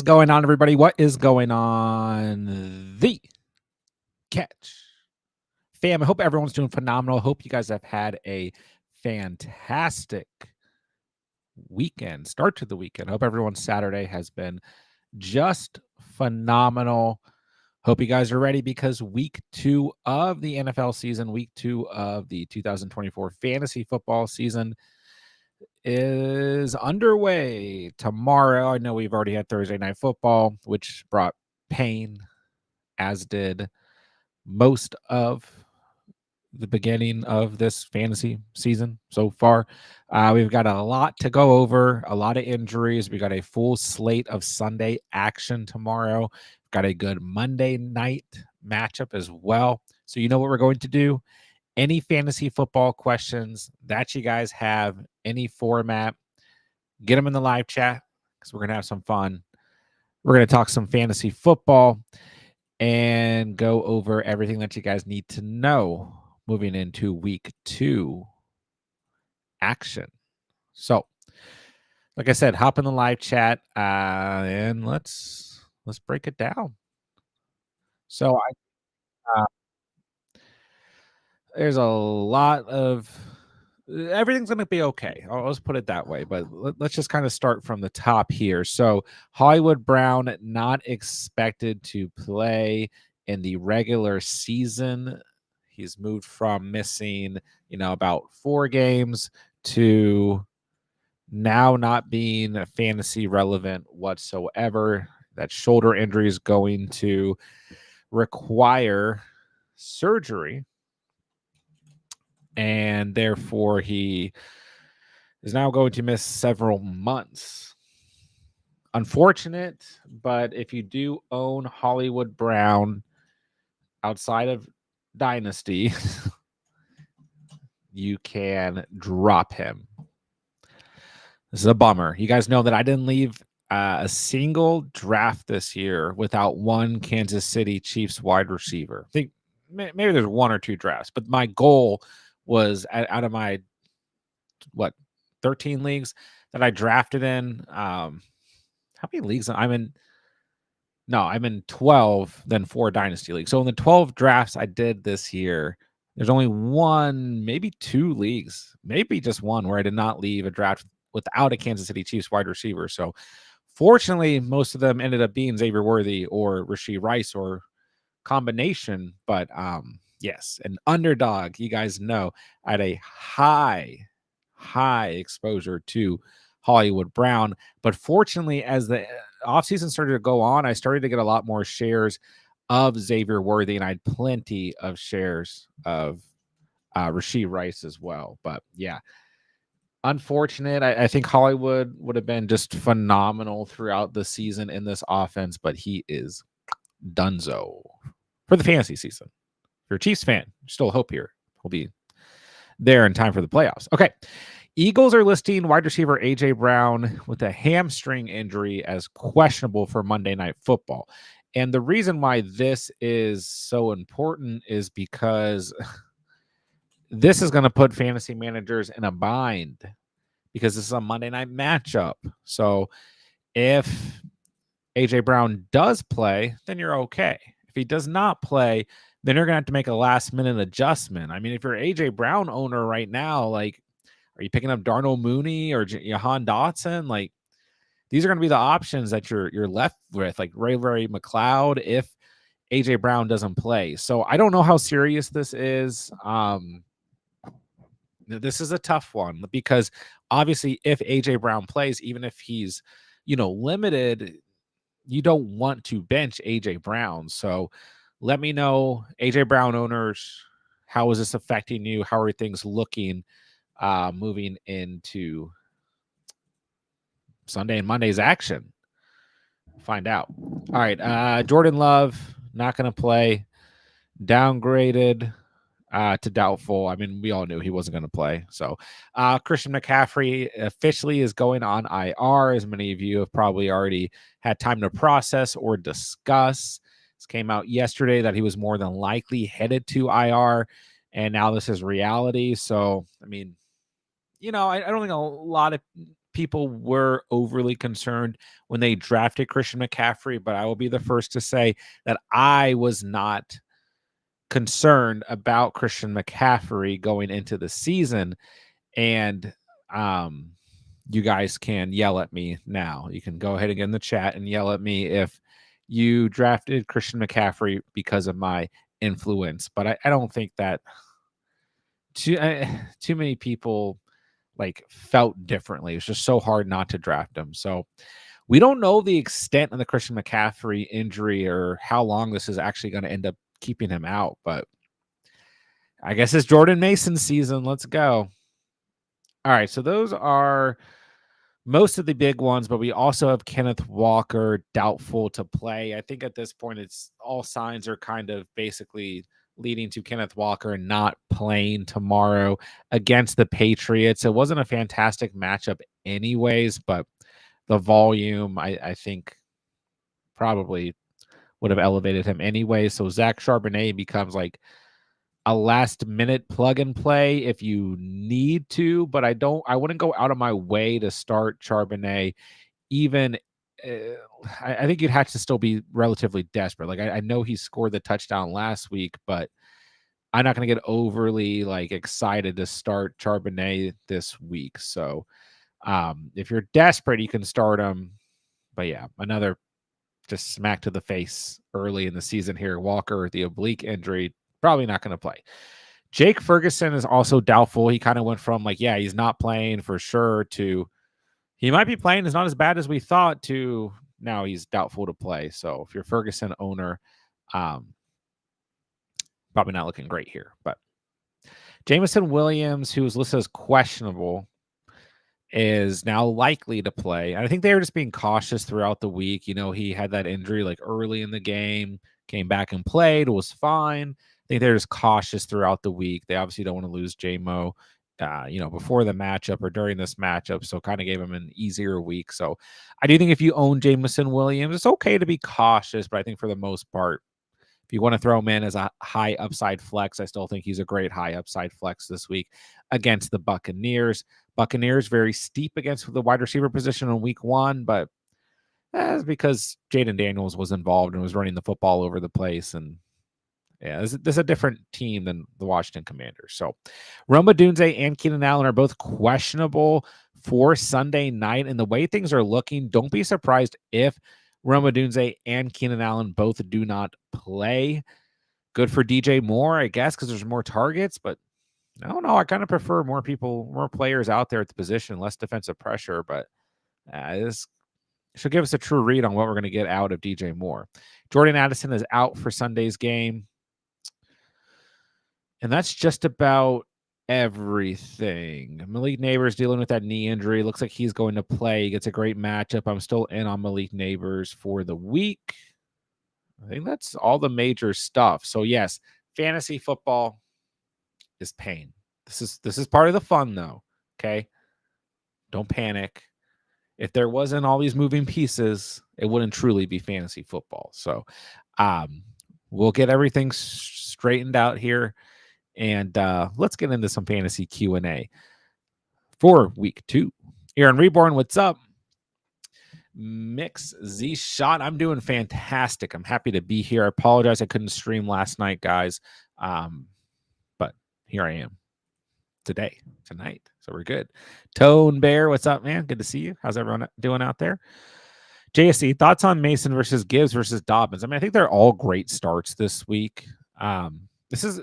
going on, everybody? What is going on? The Catch fam. I hope everyone's doing phenomenal. I hope you guys have had a fantastic weekend, start to the weekend. I hope everyone's Saturday has been just phenomenal. Hope you guys are ready because week 2 of the NFL season, week 2 of the 2024 fantasy football season is underway tomorrow. I know we've already had Thursday night football, which brought pain, as did most of the beginning of this fantasy season so far. We've got a lot to go over, a lot of injuries. We got a full slate of Sunday action tomorrow. We've got a good Monday night matchup as well. So you know what we're going to do. Any fantasy football questions that you guys have, any format, get them in the live chat because we're going to have some fun. We're going to talk some fantasy football and go over everything that you guys need to know moving into week 2 action. So, like I said, hop in the live chat and let's break it down. So there's a lot of everything's going to be okay. Let's put it that way. But let's just kind of start from the top here. So Hollywood Brown not expected to play in the regular season. He's moved from missing, about 4 games to now not being fantasy relevant whatsoever. That shoulder injury is going to require surgery. And therefore, he is now going to miss several months. Unfortunate, but if you do own Hollywood Brown outside of Dynasty, you can drop him. This is a bummer. You guys know that I didn't leave a single draft this year without one Kansas City Chiefs wide receiver. I think maybe there's 1 or 2 drafts, but my goal was out of my 13 leagues that I drafted in. How many leagues I'm in? No, I'm in 12, then 4 dynasty leagues. So in the 12 drafts I did this year, there's only 1, maybe 2 leagues, maybe just 1 where I did not leave a draft without a Kansas City Chiefs wide receiver. So fortunately, most of them ended up being Xavier Worthy or Rashee Rice or combination. But yes, an underdog, you guys know, at a high exposure to Hollywood Brown. But fortunately, as the offseason started to go on, I started to get a lot more shares of Xavier Worthy, and I had plenty of shares of Rashee Rice as well. But yeah, unfortunate. I think Hollywood would have been just phenomenal throughout the season in this offense, but he is donezo for the fantasy season. If you're a Chiefs fan, still hope here. We'll be there in time for the playoffs. Okay. Eagles are listing wide receiver A.J. Brown with a hamstring injury as questionable for Monday Night Football. And the reason why this is so important is because this is going to put fantasy managers in a bind because this is a Monday night matchup. So if A.J. Brown does play, then you're okay. If he does not play, then you're going to have to make a last-minute adjustment. I mean, if you're an A.J. Brown owner right now, like, are you picking up Darnell Mooney or Jahan Dotson? Like, these are going to be the options that you're left with, like Ray McLeod, if A.J. Brown doesn't play. So I don't know how serious this is. This is a tough one because obviously if A.J. Brown plays, even if he's, limited, you don't want to bench A.J. Brown. So let me know, A.J. Brown owners, how is this affecting you? How are things looking moving into Sunday and Monday's action? Find out. All right. Jordan Love, not going to play. Downgraded to doubtful. I mean, we all knew he wasn't going to play. So Christian McCaffrey officially is going on IR, as many of you have probably already had time to process or discuss. This came out yesterday that he was more than likely headed to IR, and now this is reality. So, I mean, I don't think a lot of people were overly concerned when they drafted Christian McCaffrey, but I will be the first to say that I was not concerned about Christian McCaffrey going into the season. And you guys can yell at me now. You can go ahead and get in the chat and yell at me if you drafted Christian McCaffrey because of my influence. But I don't think that too many people like felt differently. It was just so hard not to draft him. So we don't know the extent of the Christian McCaffrey injury or how long this is actually going to end up keeping him out. But I guess it's Jordan Mason season. Let's go. All right. So those are most of the big ones, but we also have Kenneth Walker doubtful to play. I think at this point, it's all signs are kind of basically leading to Kenneth Walker not playing tomorrow against the Patriots. It wasn't a fantastic matchup anyways, but the volume, I think, probably would have elevated him anyway. So Zach Charbonnet becomes like a last minute plug and play if you need to, but I wouldn't go out of my way to start Charbonnet. Even I think you'd have to still be relatively desperate. Like I know he scored the touchdown last week, but I'm not going to get overly like excited to start Charbonnet this week. So if you're desperate, you can start him. But yeah, another just smack to the face early in the season here. Walker, the oblique injury, probably not going to play. Jake Ferguson is also doubtful. He kind of went from like, yeah, he's not playing for sure to he might be playing. It's not as bad as we thought to now he's doubtful to play. So if you're Ferguson owner, probably not looking great here. But Jameson Williams, who was listed as questionable, is now likely to play. And I think they were just being cautious throughout the week. You know, he had that injury like early in the game, came back and played, was fine. I think they're just cautious throughout the week. They obviously don't want to lose JMO, before the matchup or during this matchup. So kind of gave him an easier week. So I do think if you own Jameson Williams, it's okay to be cautious, but I think for the most part, if you want to throw him in as a high upside flex, I still think he's a great high upside flex this week against the Buccaneers. Buccaneers very steep against the wide receiver position in week 1, but that's because Jaden Daniels was involved and was running the football over the place. And yeah, this is a different team than the Washington Commanders. So Roma Dunze and Keenan Allen are both questionable for Sunday night. And the way things are looking, don't be surprised if Roma Dunze and Keenan Allen both do not play. Good for DJ Moore, I guess, because there's more targets, but I don't know. I kind of prefer more players out there at the position, less defensive pressure, but this should give us a true read on what we're going to get out of DJ Moore. Jordan Addison is out for Sunday's game. And that's just about everything. Malik Neighbors dealing with that knee injury. Looks like he's going to play. He gets a great matchup. I'm still in on Malik Neighbors for the week. I think that's all the major stuff. So yes, fantasy football is pain. This is part of the fun though. Okay. Don't panic. If there wasn't all these moving pieces, it wouldn't truly be fantasy football. So we'll get everything straightened out here. And let's get into some fantasy Q&A for week 2. Aaron Reborn, what's up? Mix Z Shot, I'm doing fantastic. I'm happy to be here. I apologize I couldn't stream last night, guys. But here I am tonight. So we're good. Tone Bear, what's up, man? Good to see you. How's everyone doing out there? JSC, thoughts on Mason versus Gibbs versus Dobbins? I mean, I think they're all great starts this week. This is,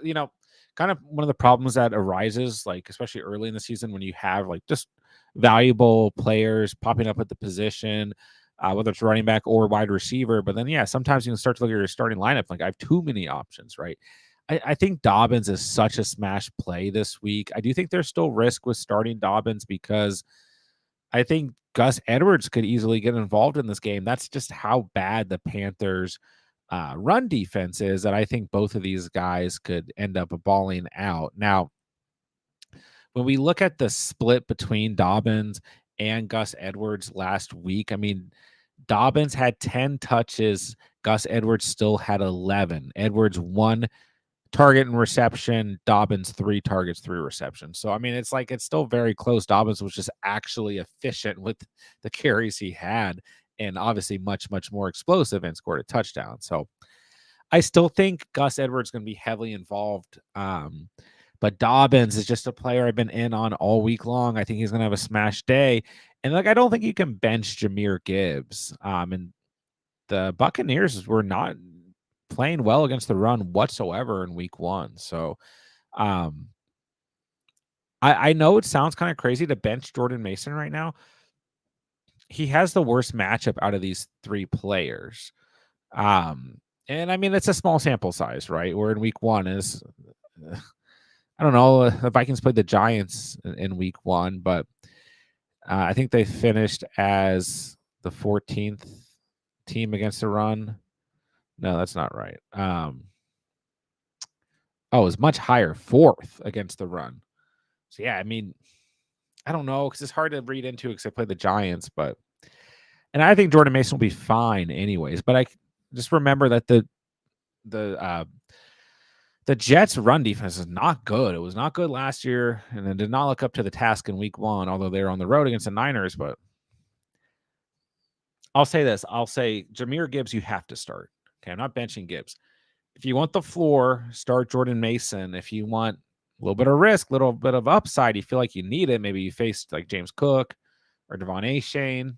kind of one of the problems that arises, like especially early in the season when you have like just valuable players popping up at the position, whether it's running back or wide receiver. But then, yeah, sometimes you can start to look at your starting lineup. Like I have too many options, right? I think Dobbins is such a smash play this week. I do think there's still risk with starting Dobbins because I think Gus Edwards could easily get involved in this game. That's just how bad the Panthers run defense is, that I think both of these guys could end up balling out. Now, when we look at the split between Dobbins and Gus Edwards last week, I mean, Dobbins had 10 touches. Gus Edwards still had 11. Edwards 1 target and reception. Dobbins 3 targets, 3 receptions. So I mean, it's still very close. Dobbins was just actually efficient with the carries he had, and obviously much more explosive and scored a touchdown. So I still think Gus Edwards is going to be heavily involved. But Dobbins is just a player I've been in on all week long. I think he's going to have a smash day, and I don't think you can bench Jahmyr Gibbs. And the Buccaneers were not playing well against the run whatsoever in week 1. So I know it sounds kind of crazy to bench Jordan Mason right now. He has the worst matchup out of these 3 players. And I mean, it's a small sample size, right? We're in week 1 is, I don't know, the Vikings played the Giants in week 1, but I think they finished as the 14th team against the run. No, that's not right. It was much higher, 4th against the run. So yeah, I mean, I don't know, because it's hard to read into because I played the Giants, and I think Jordan Mason will be fine anyways. But I just remember that the Jets' run defense is not good. It was not good last year, and it did not look up to the task in week 1, although they were on the road against the Niners. But I'll say this. I'll say Jahmyr Gibbs, you have to start. Okay, I'm not benching Gibbs. If you want the floor, start Jordan Mason. If you want a little bit of risk, a little bit of upside, you feel like you need it, maybe you face like James Cook or Devon Achane,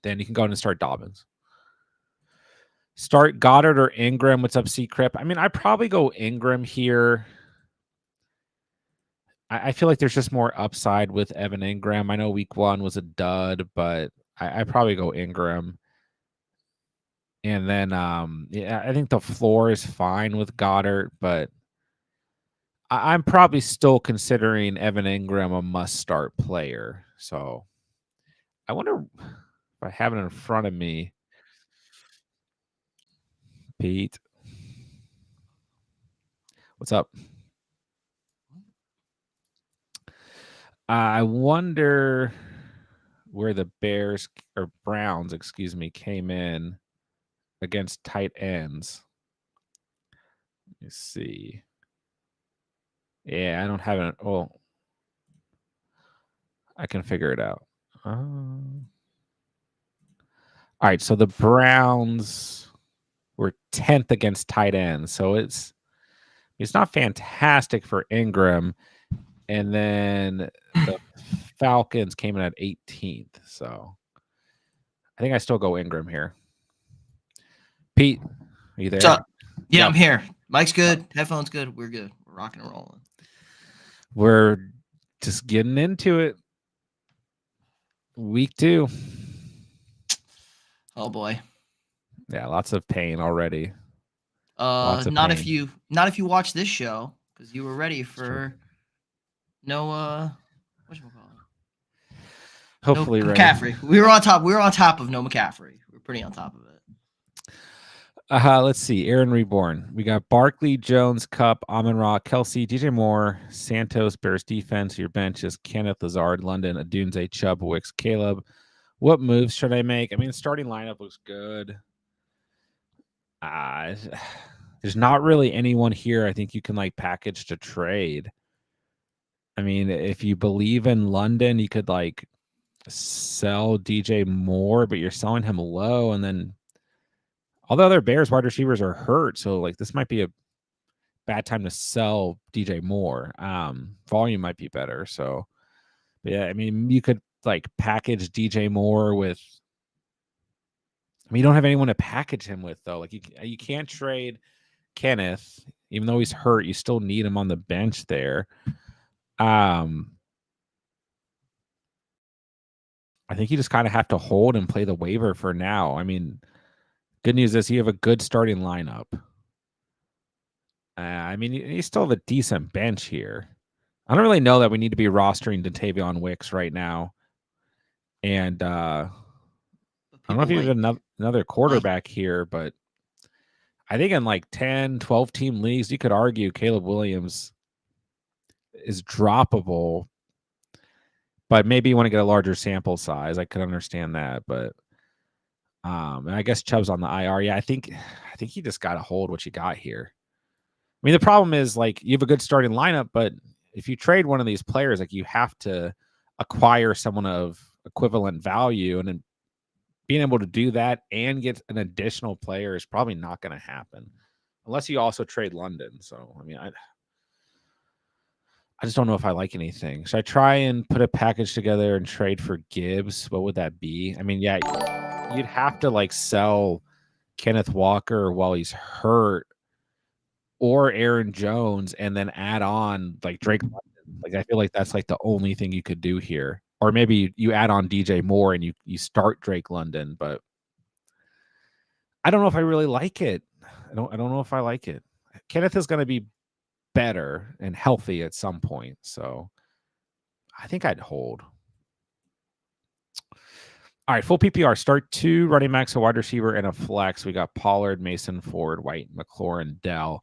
then you can go in and start Dobbins. Start Goddard or Ingram. What's up, C-Crip? I mean, I'd probably go Ingram here. I feel like there's just more upside with Evan Ingram. I know week 1 was a dud, but I probably go Ingram. And then, yeah, I think the floor is fine with Goddard, but I'm probably still considering Evan Ingram a must-start player. So I wonder if I have it in front of me. Pete, what's up? I wonder where the Bears or Browns, excuse me, came in against tight ends. Let me see. Yeah, I don't have it. Well, I can figure it out. All right, so the Browns were 10th against tight ends, so it's not fantastic for Ingram. And then the Falcons came in at 18th, so I think I still go Ingram here. Pete, are you there? What's up? Yeah, I'm here. Mic's good. Headphones good. We're good. We're rocking and rolling. We're just getting into it. Week 2. Oh boy. Yeah, lots of pain already. Not pain. if you watch this show, because you were ready for no whatchamacallit? Hopefully no ready. McCaffrey. We were on top of no McCaffrey. We're pretty on top of it. Let's see. Aaron Reborn. We got Barkley, Jones, Cup, Amon-Ra, Kelsey, DJ Moore, Santos, Bears defense. Your bench is Kenneth, Lazard, London, Adunze, Chubb, Wicks, Caleb. What moves should I make? I mean, starting lineup looks good. There's not really anyone here I think you can like package to trade. I mean, if you believe in London, you could like sell DJ Moore, but you're selling him low, and then all the other Bears wide receivers are hurt, so like this might be a bad time to sell DJ Moore. Volume might be better. So, but yeah, I mean, you could like package DJ Moore with. I mean, you don't have anyone to package him with though. Like you can't trade Kenneth, even though he's hurt. You still need him on the bench there. I think you just kind of have to hold and play the waiver for now. I mean, good news is you have a good starting lineup. I mean, you still have a decent bench here. I don't really know that we need to be rostering Dontavion Wicks right now. And I don't know if you have another quarterback here, but I think in like 10, 12 team leagues, you could argue Caleb Williams is droppable. But maybe you want to get a larger sample size. I could understand that, but and I guess Chubb's on the IR. Yeah, I think you just got to hold what you got here. mean, the problem is like you have a good starting lineup, but if you trade one of these players, like you have to acquire someone of equivalent value, and then being able to do that and get an additional player is probably not going to happen unless you also trade London. So, I mean, I just don't know if I like anything. Should I try and put a package together and trade for Gibbs? What would that be? I mean, yeah, you'd have to like sell Kenneth Walker while he's hurt or Aaron Jones and then add on like Drake London. Like I feel like that's like the only thing you could do here. Or maybe you add on DJ Moore and you start Drake London, but I don't know if I really like it. I don't know if I like it. Kenneth is going to be better and healthy at some point, so I think I'd hold. All right, full PPR. Start 2 running backs, a wide receiver, and a flex. We got Pollard, Mason, Ford, White, McLaurin, Dell.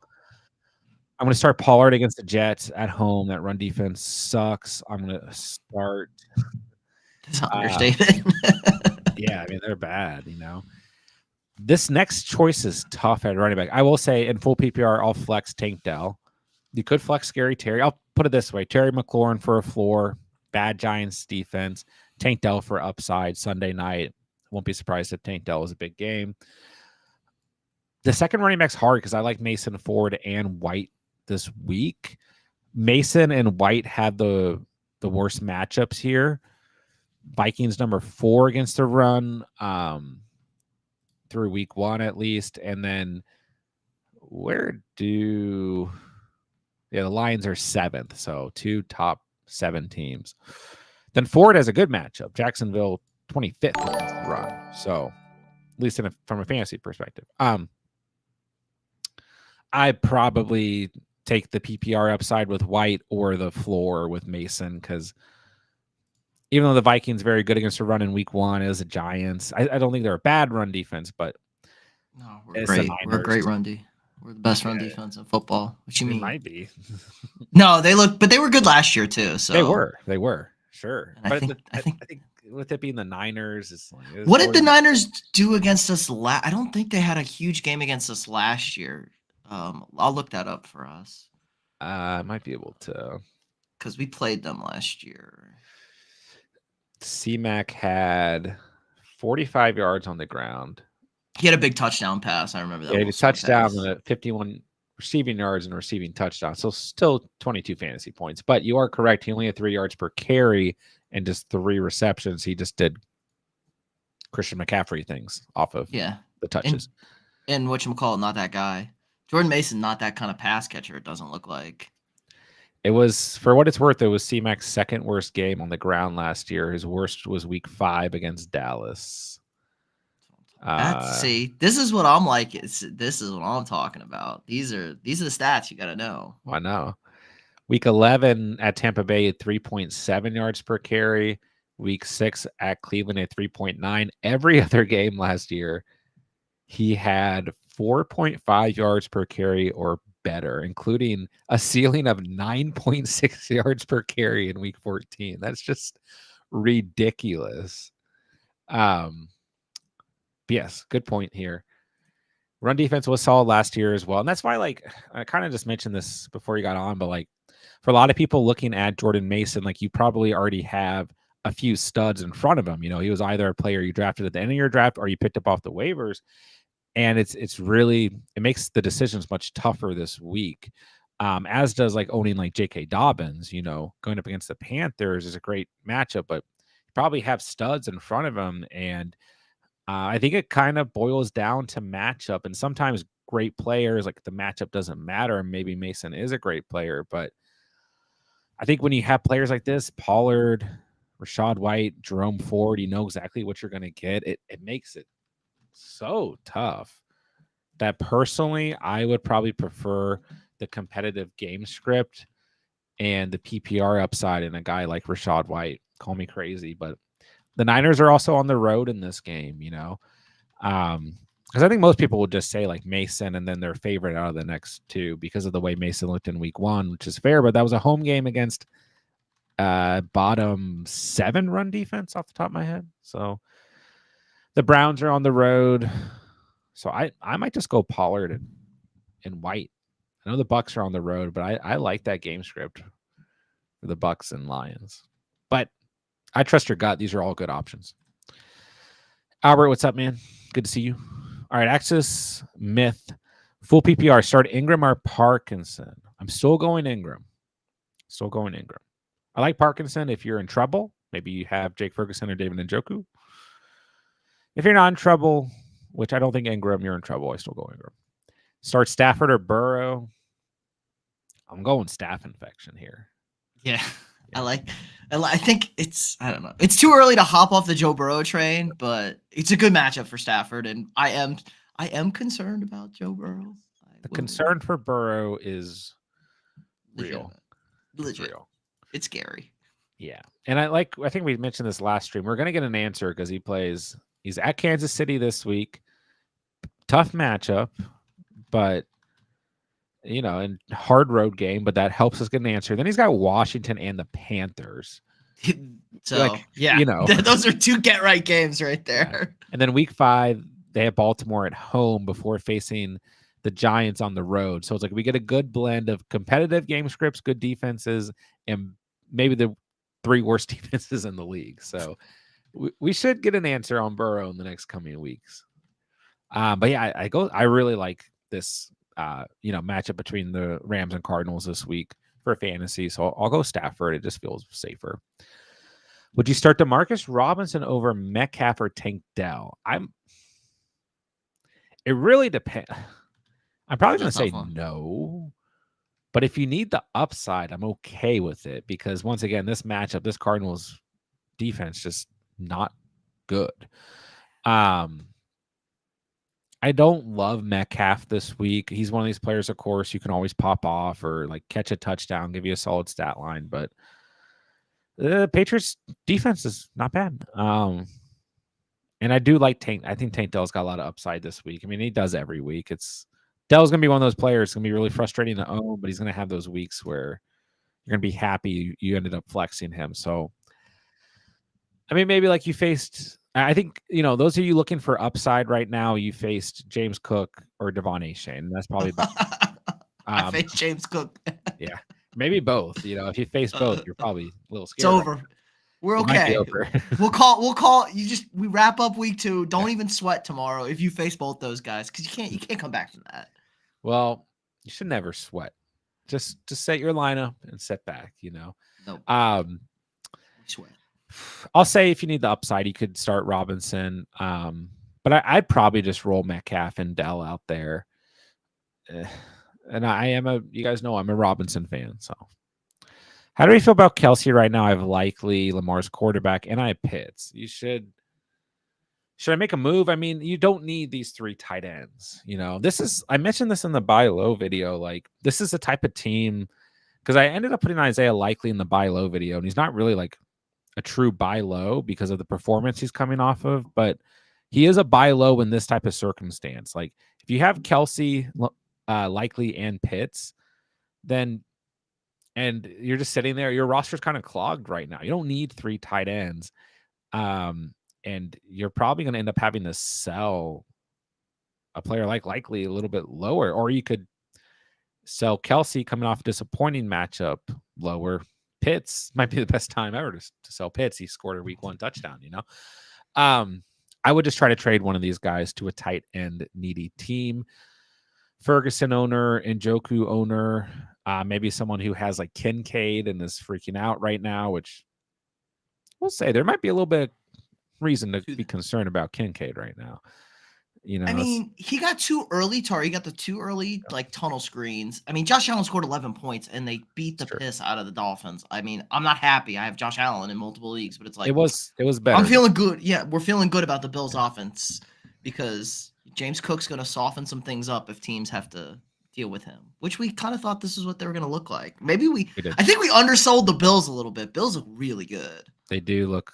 I'm going to start Pollard against the Jets at home. That run defense sucks. I'm going to start. That's an understatement. Yeah, I mean, they're bad, you know. This next choice is tough at running back. I will say in full PPR, I'll flex Tank Dell. You could flex Scary Terry. I'll put it this way. Terry McLaurin for a floor. Bad Giants defense. Tank Dell for upside Sunday night. Won't be surprised if Tank Dell was a big game. The second running back's hard because I like Mason, Ford, and White this week. Mason and White had the worst matchups here. Vikings number 4 against the run through week 1 at least. And then the Lions are 7th. So 2 top 7 teams. Then Ford has a good matchup. Jacksonville 25th against the run. So at least from a fantasy perspective. I probably take the PPR upside with White or the floor with Mason because even though the Vikings very good against the run in week 1 as the Giants, I don't think they're a bad run defense, but no, we're great. We're a great run D. We're the best run defense in football. What you mean? Might be. No, they were good last year too. So they were sure. And I think with it being the Niners, what did the Niners do against us? I don't think they had a huge game against us last year. I'll look that up for us. I might be able to because we played them last year. C-Mac had 45 yards on the ground. He had a big touchdown pass. I remember that. Yeah, he had a touchdown and 51 receiving yards and a receiving touchdown. So still 22 fantasy points. But you are correct. He only had 3 yards per carry and just 3 receptions. He just did Christian McCaffrey things off of the touches. And whatchamacallit, not that guy. Jordan Mason, not that kind of pass catcher, it doesn't look like. It was, for what it's worth, it was C-Mac's second worst game on the ground last year. His worst was week 5 against Dallas. See, this is what I'm like. This is what I'm talking about. These are the stats you got to know. I know. Week 11 at Tampa Bay at 3.7 yards per carry. Week 6 at Cleveland at 3.9. Every other game last year, he had 4.5 yards per carry or better, including a ceiling of 9.6 yards per carry in week 14. That's just ridiculous. Yes, good point here. Run defense was solid last year as well. And that's why, like, I kind of just mentioned this before you got on, but like for a lot of people looking at Jordan Mason, like you probably already have a few studs in front of him. You know, he was either a player you drafted at the end of your draft or you picked up off the waivers. And it's really, it makes the decisions much tougher this week. As does like owning like J.K. Dobbins, you know, going up against the Panthers is a great matchup, but you probably have studs in front of him. And I think it kind of boils down to matchup. And sometimes great players, like the matchup doesn't matter. And maybe Mason is a great player. But I think when you have players like this, Pollard, Rachaad White, Jerome Ford, you know exactly what you're going to get. It makes it so tough that personally I would probably prefer the competitive game script and the PPR upside in a guy like Rachaad White. Call me crazy, but the Niners are also on the road in this game, you know, because I think most people would just say like Mason and then their favorite out of the next 2 because of the way Mason looked in week 1, which is fair, but that was a home game against bottom 7 run defense off the top of my head. So the Browns are on the road. So I might just go Pollard and White. I know the Bucks are on the road, but I like that game script for the Bucks and Lions. But I trust your gut. These are all good options. Albert, what's up, man? Good to see you. All right, Axis Myth, full PPR. Start Ingram or Parkinson. I'm still going Ingram. Still going Ingram. I like Parkinson if you're in trouble. Maybe you have Jake Ferguson or David Njoku. If you're not in trouble, which I don't think Ingram, you're in trouble. I still go Ingram. Start Stafford or Burrow. I'm going staph infection here. Yeah. I think I don't know. It's too early to hop off the Joe Burrow train, but it's a good matchup for Stafford, and I am concerned about Joe Burrow. The concern for Burrow is real. Legit. Real. It's scary. Yeah. And I think we mentioned this last stream. We're going to get an answer because he's at Kansas City this week. Tough matchup, but and hard road game, but that helps us get an answer. Then he's got Washington and the Panthers. So, those are two get-right games right there. Yeah. And then week 5, they have Baltimore at home before facing the Giants on the road. So it's like we get a good blend of competitive game scripts, good defenses, and maybe the 3 worst defenses in the league. So we should get an answer on Burrow in the next coming weeks. But yeah, I really like this matchup between the Rams and Cardinals this week for fantasy. So I'll go Stafford. It just feels safer. Would you start DeMarcus Robinson over Metcalf or Tank Dell? It really depends. I'm probably going to say no. But if you need the upside, I'm okay with it because once again, this matchup, this Cardinals defense just not good. I don't love Metcalf this week. He's one of these players, of course, you can always pop off or like catch a touchdown, give you a solid stat line. But the Patriots defense is not bad. And I do like Tank. I think Tank Dell's got a lot of upside this week. I mean, he does every week. Dell's going to be one of those players. It's going to be really frustrating to own, but he's going to have those weeks where you're going to be happy you ended up flexing him. So, I mean, maybe like you faced, I think, those of you looking for upside right now, you faced James Cook or Devon Achane. That's probably better. I faced James Cook. Yeah. Maybe both. If you face both, you're probably a little scared. It's over. Right, we're okay. We'll call we wrap up week 2. Don't even sweat tomorrow if you face both those guys because you can't come back from that. Well, you should never sweat. Just set your lineup and sit back, Nope. Sweat. I'll say if you need the upside, you could start Robinson. But I'd probably just roll Metcalf and Dell out there. And you guys know I'm a Robinson fan. So how do we feel about Kelsey right now? I have likely Lamar's quarterback and I have Pitts. Should I make a move? I mean, you don't need these 3 tight ends. I mentioned this in the buy low video. Like this is the type of team because I ended up putting Isaiah Likely in the buy low video and he's not really like a true buy low because of the performance he's coming off of, but he is a buy low in this type of circumstance. Like if you have Kelsey, Likely and Pitts, and you're just sitting there, your roster's kind of clogged right now. You don't need 3 tight ends. And you're probably going to end up having to sell a player like Likely a little bit lower, or you could sell Kelsey coming off a disappointing matchup lower. Pitts might be the best time ever to sell Pitts. He scored a week 1 touchdown, I would just try to trade one of these guys to a tight end needy team. Ferguson owner, Njoku owner, maybe someone who has like Kincaid and is freaking out right now, which we'll say there might be a little bit of reason to be concerned about Kincaid right now. I mean, he got too early, He got the too early like tunnel screens. I mean, Josh Allen scored 11 points and they beat the piss out of the Dolphins. I mean, I'm not happy. I have Josh Allen in multiple leagues, but it's like it was better. I'm feeling good. Yeah, we're feeling good about the Bills offense because James Cook's going to soften some things up if teams have to deal with him, which we kind of thought this is what they were going to look like. Maybe I think we undersold the Bills a little bit. Bills look really good. They do look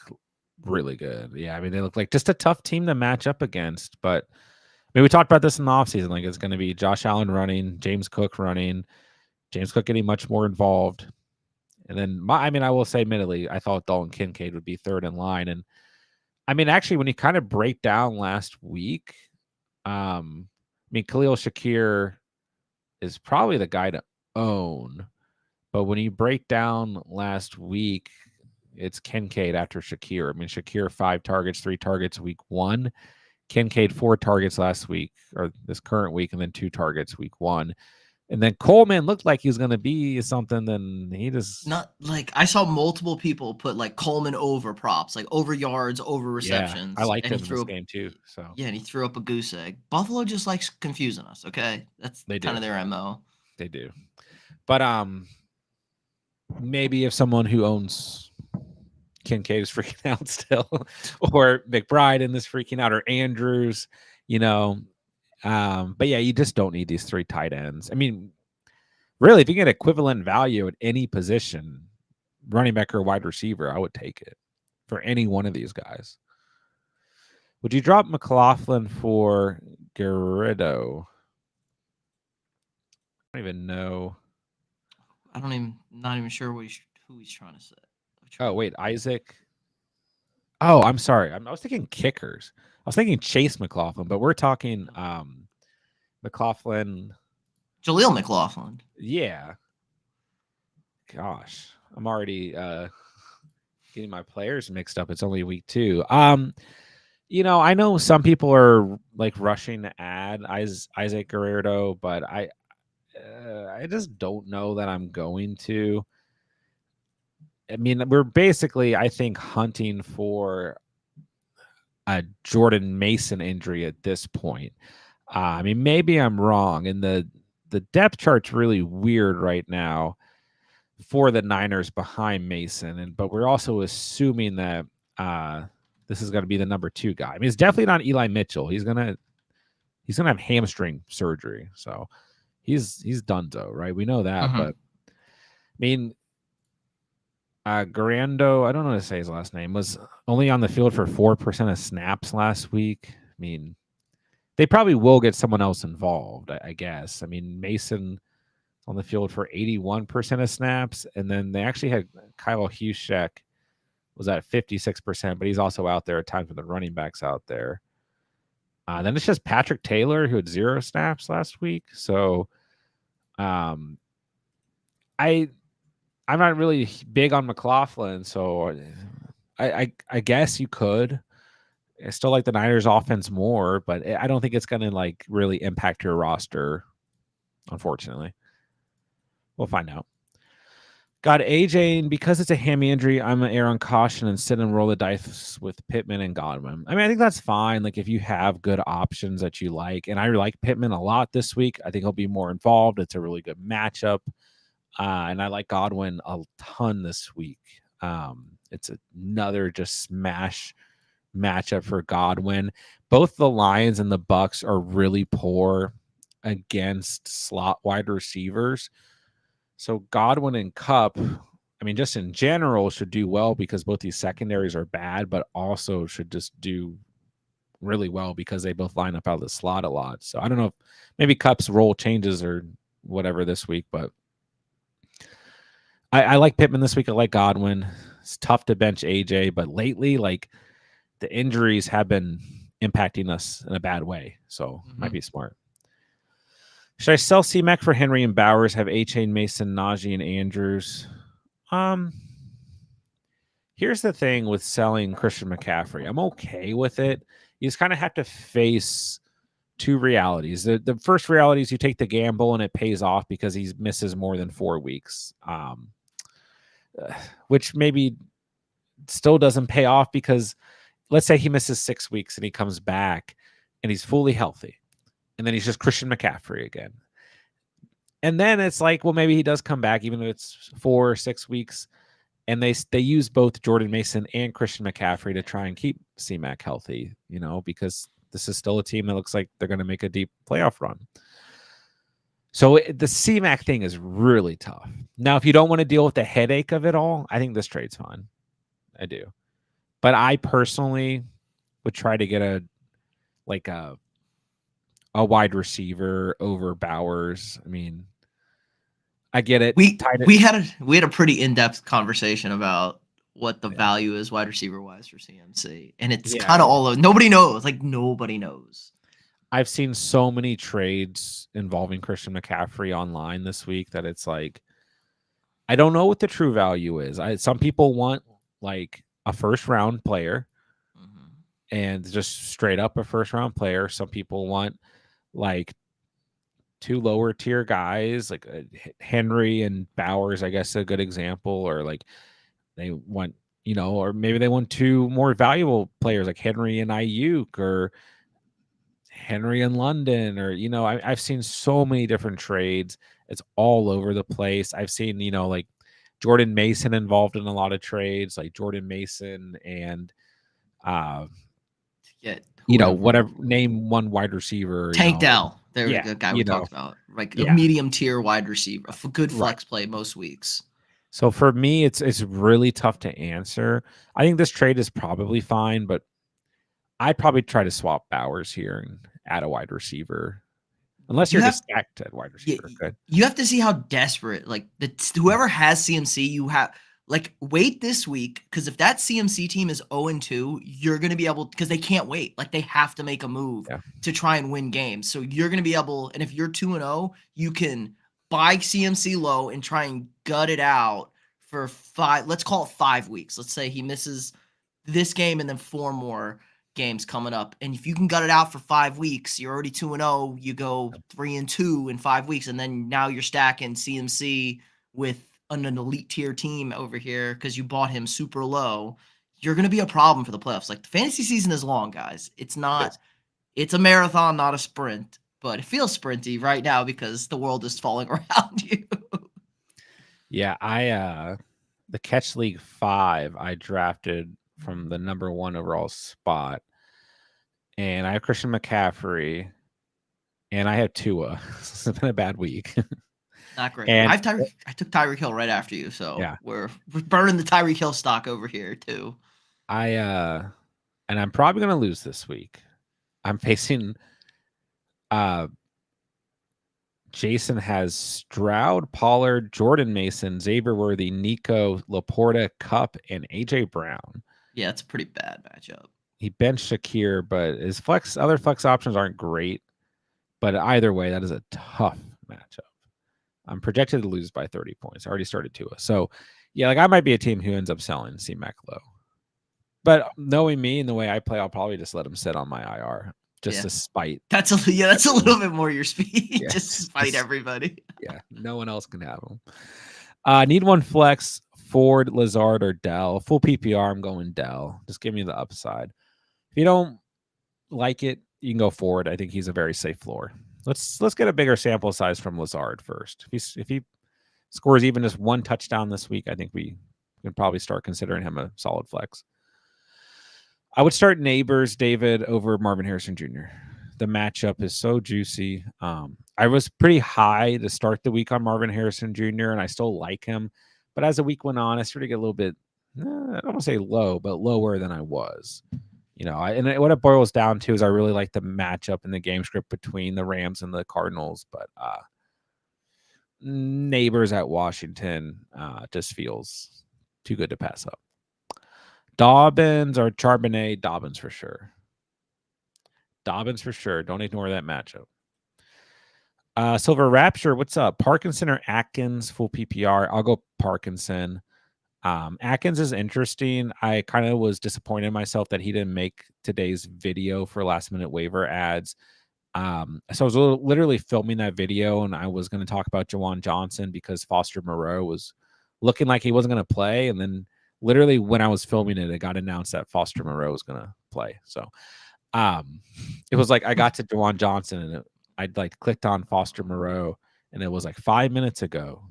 really good. Yeah, I mean, they look like just a tough team to match up against. But I mean, we talked about this in the offseason. Like, it's going to be Josh Allen running, James Cook running, James Cook getting much more involved. And then, I will say, admittedly, I thought Dalton Kincaid would be third in line. And I mean, actually, when you kind of break down last week, Khalil Shakir is probably the guy to own. But when you break down last week, it's Kincaid after Shakir. I mean, Shakir 5 targets, 3 targets week 1. Kincaid 4 targets last week or this current week, and then 2 targets week 1. And then Coleman looked like he was going to be something. Then he just not like I saw multiple people put like Coleman over props, like over yards, over receptions. I liked and him he in threw this up, game too. So yeah, and he threw up a goose egg. Buffalo just likes confusing us. Okay, that's they kind do. of their MO. They do. But maybe if someone who owns Kincaid is freaking out still, or McBride is freaking out, or Andrews, but yeah, you just don't need these 3 tight ends. I mean, really, if you get equivalent value at any position, running back or wide receiver, I would take it for any one of these guys. Would you drop McLaughlin for Garrido? I don't even know. Not even sure who he's trying to say. Oh, wait, Isaac. Oh, I'm sorry. I was thinking kickers. I was thinking Chase McLaughlin, but we're talking McLaughlin. Jaleel McLaughlin. Yeah. Gosh, I'm already getting my players mixed up. It's only week 2. I know some people are like rushing to add Isaac Guerrero, but I just don't know that I'm going to. I mean, we're basically, I think, hunting for a Jordan Mason injury at this point. I mean, maybe I'm wrong, and the depth chart's really weird right now for the Niners behind Mason, but we're also assuming that this is going to be the number 2 guy. I mean, it's definitely not Eli Mitchell. He's gonna have hamstring surgery, so he's donezo, right? We know that, but I mean, Garando, I don't know how to say his last name, was only on the field for 4% of snaps last week. I mean, they probably will get someone else involved, I guess. I mean, Mason on the field for 81% of snaps, and then they actually had Kyle Hushek was at 56%, but he's also out there at times with the running backs out there. Then it's just Patrick Taylor, who had 0 snaps last week. So I'm not really big on McLaughlin, so I guess you could. I still like the Niners offense more, but I don't think it's going to like really impact your roster, unfortunately. We'll find out. Got AJ, and because it's a hammy injury, I'm going to err on caution and sit and roll the dice with Pittman and Godwin. I mean, I think that's fine. Like, if you have good options that you like, and I like Pittman a lot this week, I think he'll be more involved. It's a really good matchup. And I like Godwin a ton this week. It's another just smash matchup for Godwin. Both the Lions and the Bucks are really poor against slot wide receivers. So Godwin and Kupp, I mean, just in general, should do well because both these secondaries are bad, but also should just do really well because they both line up out of the slot a lot. So I don't know if maybe Kupp's role changes or whatever this week, but I like Pittman this week. I like Godwin. It's tough to bench AJ, but lately, like, the injuries have been impacting us in a bad way. So might be smart. Should I sell C-Mac for Henry and Bowers, have A-Chain, Mason, Najee, and Andrews? Here's the thing with selling Christian McCaffrey. I'm okay with it. You just kind of have to face 2 realities. The first reality is you take the gamble and it pays off because he misses more than 4 weeks, which maybe still doesn't pay off because let's say he misses 6 weeks and he comes back and he's fully healthy. And then he's just Christian McCaffrey again. And then it's like, well, maybe he does come back, even though it's 4 or 6 weeks. And they use both Jordan Mason and Christian McCaffrey to try and keep C-Mac healthy, because this is still a team that looks like they're going to make a deep playoff run. So the C-Mac thing is really tough. Now, if you don't want to deal with the headache of it all, I think this trade's fine. I do. But I personally would try to get a wide receiver over Bowers. I mean, I get it. We had a pretty in-depth conversation about what the value is wide receiver wise for CMC, and it's kind of all over. Nobody knows. Like, nobody knows. I've seen so many trades involving Christian McCaffrey online this week that it's like I don't know what the true value is. Some people want like a first round player and just straight up a first round player. Some people want like two lower tier guys like Henry and Bowers, I guess a good example, or like they want, or maybe they want two more valuable players like Henry and Ayuk or Henry and London, or I've seen so many different trades. It's all over the place. I've seen like Jordan Mason involved in a lot of trades, like Jordan Mason and whatever, name one wide receiver. Tank Dell, there yeah, a guy we talked about, like a yeah, medium tier wide receiver, a good flex play most weeks. So for me, it's really tough to answer. I think this trade is probably fine, but I'd probably try to swap Bowers here and add a wide receiver. Unless you're just stacked at wide receiver. Good. You have to see how desperate, like whoever has CMC, you have like wait this week, because if that CMC team is 0-2, you're gonna be able, because they can't wait. Like they have to make a move to try and win games. So you're gonna be able, and if you're 2-0, you can buy CMC low and try and gut it out for 5. Let's call it 5 weeks. Let's say he misses this game and then 4 more games coming up. And if you can gut it out for 5 weeks, you're already 2-0. You go 3-2 in 5 weeks, and then now you're stacking CMC with an elite tier team over here because you bought him super low. You're going to be a problem for the playoffs. Like the fantasy season is long, guys. It's not. It's a marathon, not a sprint. But it feels sprinty right now because the world is falling around you. Yeah, the Catch League 5, I drafted from the number 1 overall spot. And I have Christian McCaffrey, and I have Tua. It's been a bad week. Not great. I took Tyreek Hill right after you, so we're burning the Tyreek Hill stock over here too. And I'm probably gonna lose this week. I'm facing Jason has Stroud, Pollard, Jordan Mason, Xavier Worthy, Nico, Laporta, Cup, and AJ Brown. Yeah, it's a pretty bad matchup. He benched Shakir, but his other flex options aren't great. But either way, that is a tough matchup. I'm projected to lose by 30 points. I already started Tua. So, yeah, like I might be a team who ends up selling C-Mac low. But knowing me and the way I play, I'll probably just let him sit on my IR just to spite. That's a little bit more your speed. Just spite everybody. Yeah, no one else can have him. Need one flex, Ford, Lazard, or Dell. Full PPR, I'm going Dell. Just give me the upside. If you don't like it, you can go Ford. I think he's a very safe floor. Let's get a bigger sample size from Lazard first. If he scores even just one touchdown this week, I think we can probably start considering him a solid flex. I would start Neighbors, David, over Marvin Harrison Jr. The matchup is so juicy. I was pretty high to start the week on Marvin Harrison Jr., and I still like him. But as the week went on, I started to get a little bit, I don't want to say low, but lower than I was. What it boils down to is I really like the matchup in the game script between the Rams and the Cardinals, but Neighbors at Washington just feels too good to pass up. Dobbins or Charbonnet? Dobbins for sure. Dobbins for sure. Don't ignore that matchup. Silver Rapture, what's up? Parkinson or Atkins? Full PPR. I'll go Parkinson. Atkins is interesting. I kind of was disappointed in myself that he didn't make today's video for last minute waiver ads. So I was literally filming that video, and I was going to talk about Jawan Johnson because Foster Moreau was looking like he wasn't going to play. And then literally when I was filming it, it got announced that Foster Moreau was going to play. So it was like I got to Jawan Johnson, and I'd like clicked on Foster Moreau, and it was like 5 minutes ago.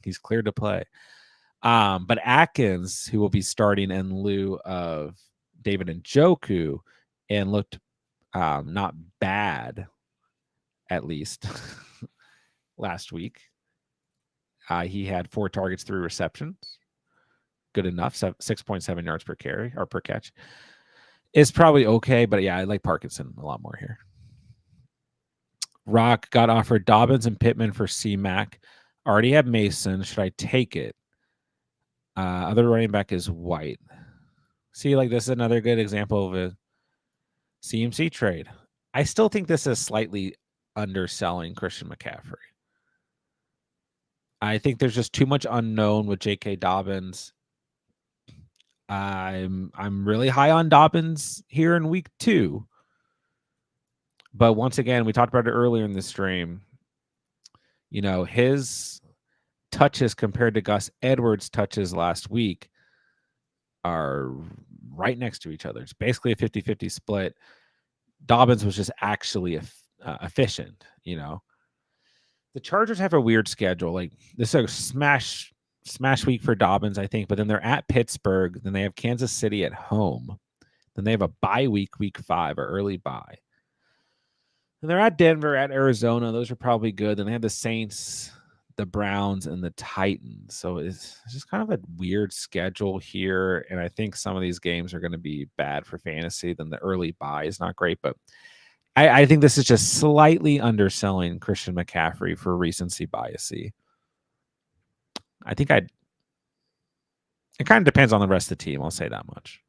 He's cleared to play. But Atkins, who will be starting in lieu of David Njoku, and looked not bad, at least last week. He had 4 targets, 3 receptions. Good enough. 6.7 yards per carry or per catch. It's probably okay, but yeah, I like Parkinson a lot more here. Rock got offered Dobbins and Pittman for C-Mac. Already have Mason. Should I take it? Other running back is White. See, like this is another good example of a CMC trade. I still think this is slightly underselling Christian McCaffrey. I think there's just too much unknown with J.K. Dobbins. I'm really high on Dobbins here in week 2. But once again, we talked about it earlier in the stream. You know, his touches compared to Gus Edwards' touches last week are right next to each other. It's basically a 50-50 split. Dobbins was just actually efficient, you know. The Chargers have a weird schedule. Like, this is a smash week for Dobbins, I think, but then they're at Pittsburgh, then they have Kansas City at home. Then they have a bye week 5, or early bye. And they're at Denver, at Arizona. Those are probably good. Then they have the Saints, the Browns, and the Titans. So it's just kind of a weird schedule here. And I think some of these games are going to be bad for fantasy. Then the early bye is not great. But I think this is just slightly underselling Christian McCaffrey for recency biasy. I think it kind of depends on the rest of the team. I'll say that much.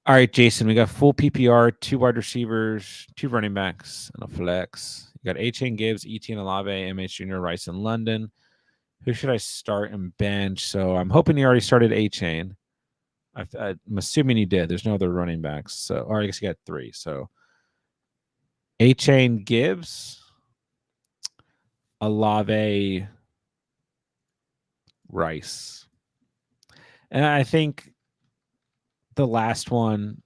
All right, Jason, we got full PPR, 2 wide receivers, 2 running backs, and a flex. You got A-Chain, Gibbs, Etienne, Olave, MH Jr., Rice, and London. Who should I start and bench? So I'm hoping you already started A-Chain. I'm assuming you did. There's no other running backs. So, or I guess you got 3. So A-Chain, Gibbs, Olave, Rice. And I think the last one,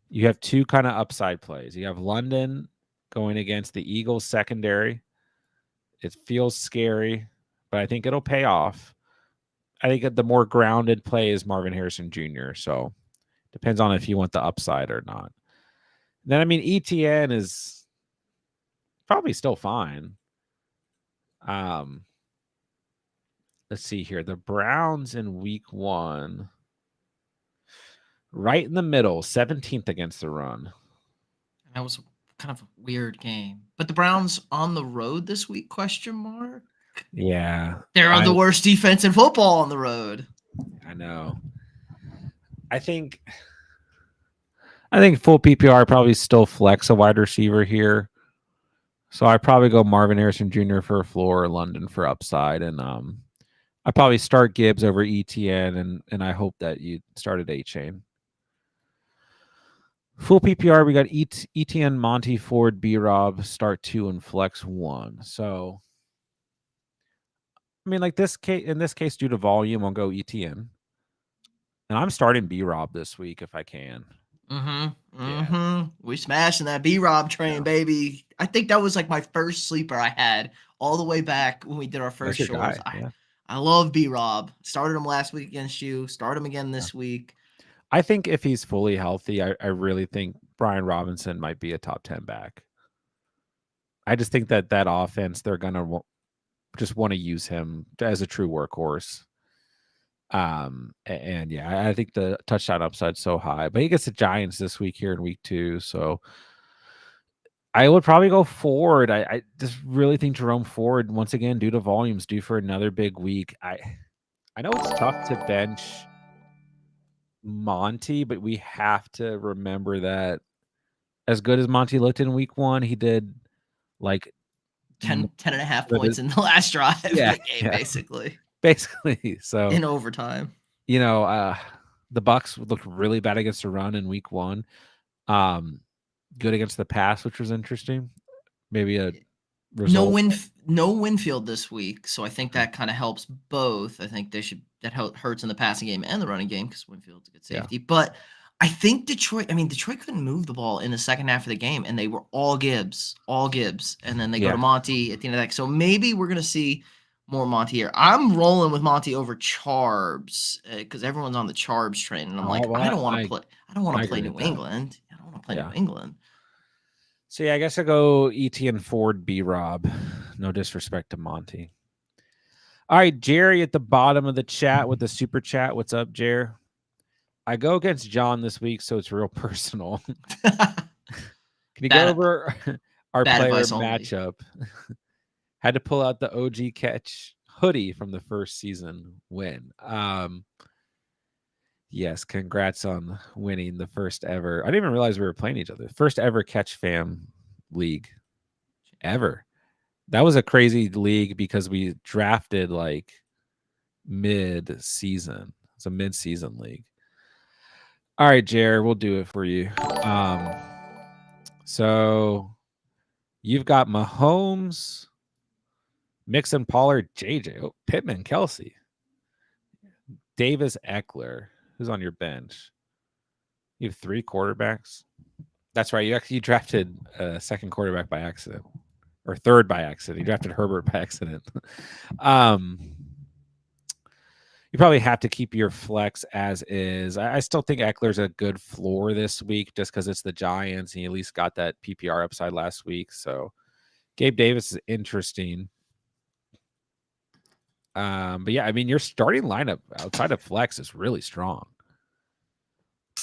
you have 2 kind of upside plays. You have London going against the Eagles secondary. It feels scary, but I think it'll pay off. I think the more grounded play is Marvin Harrison Jr. So depends on if you want the upside or not. Then, I mean, ETN is probably still fine. Let's see here. The Browns in week 1, right in the middle, 17th against the run. That was kind of a weird game. But the Browns on the road this week, question mark? Yeah. They're the worst defense in football on the road. I know. I think full PPR probably still flex a wide receiver here. So I probably go Marvin Harrison Jr. for a floor, London for upside, and I probably start Gibbs over ETN, and I hope that you started A-Chain. Full PPR, we got ETN, Monty, Ford, B-Rob, start 2, and flex 1. So, I mean, like in this case, due to volume, I'll go ETN. And I'm starting B-Rob this week if I can. Yeah. We smashing that B-Rob train, baby. I think that was like my first sleeper I had all the way back when we did our first shores. I love B-Rob. Started him last week against you. Start him again this week. I think if he's fully healthy, I really think Brian Robinson might be a top 10 back. I just think that offense, they're going to just want to use him as a true workhorse. And yeah, I think the touchdown upside's so high, but he gets the Giants this week here in week 2. So I would probably go Ford. I just really think Jerome Ford, once again, due to volumes, due for another big week. I know it's tough to bench Monty, but we have to remember that as good as Monty looked in week 1, he did like 10 and a half points in the last drive of the game, basically. So in overtime, you know, the Bucks looked really bad against the run in week 1. Good against the pass, which was interesting. Maybe a result. No Winfield this week, so I think that kind of helps both. I think that hurts in the passing game and the running game because Winfield's a good safety. But I think Detroit couldn't move the ball in the second half of the game, and they were all Gibbs, and then they go to Monty at the end of that. So maybe we're gonna see more Monty here. I'm rolling with Monty over Charbs because everyone's on the Charbs train, and I'm I don't want to play. I don't want to play New England. I don't want to play New England. So yeah, I guess I go ETN, Ford, B-Rob. No disrespect to Monty. All right, Jerry at the bottom of the chat with the super chat. What's up, Jer? I go against John this week, so it's real personal. Can you go over our player matchup? Had to pull out the OG catch hoodie from the first season win. Yes, congrats on winning the first ever. I didn't even realize we were playing each other. First ever Catch Fam league ever. That was a crazy league because we drafted like mid-season. It's a mid-season league. All right, Jared, we'll do it for you. So you've got Mahomes, Mixon, Pollard, JJ, Pittman, Kelsey, Davis, Eckler. Who's on your bench? You have 3 quarterbacks. That's right. You drafted a second quarterback by accident, or third by accident. You drafted Herbert by accident. You probably have to keep your flex as is. I still think Eckler's a good floor this week just because it's the Giants and he at least got that PPR upside last week. So Gabe Davis is interesting. But yeah, I mean, your starting lineup outside of flex is really strong.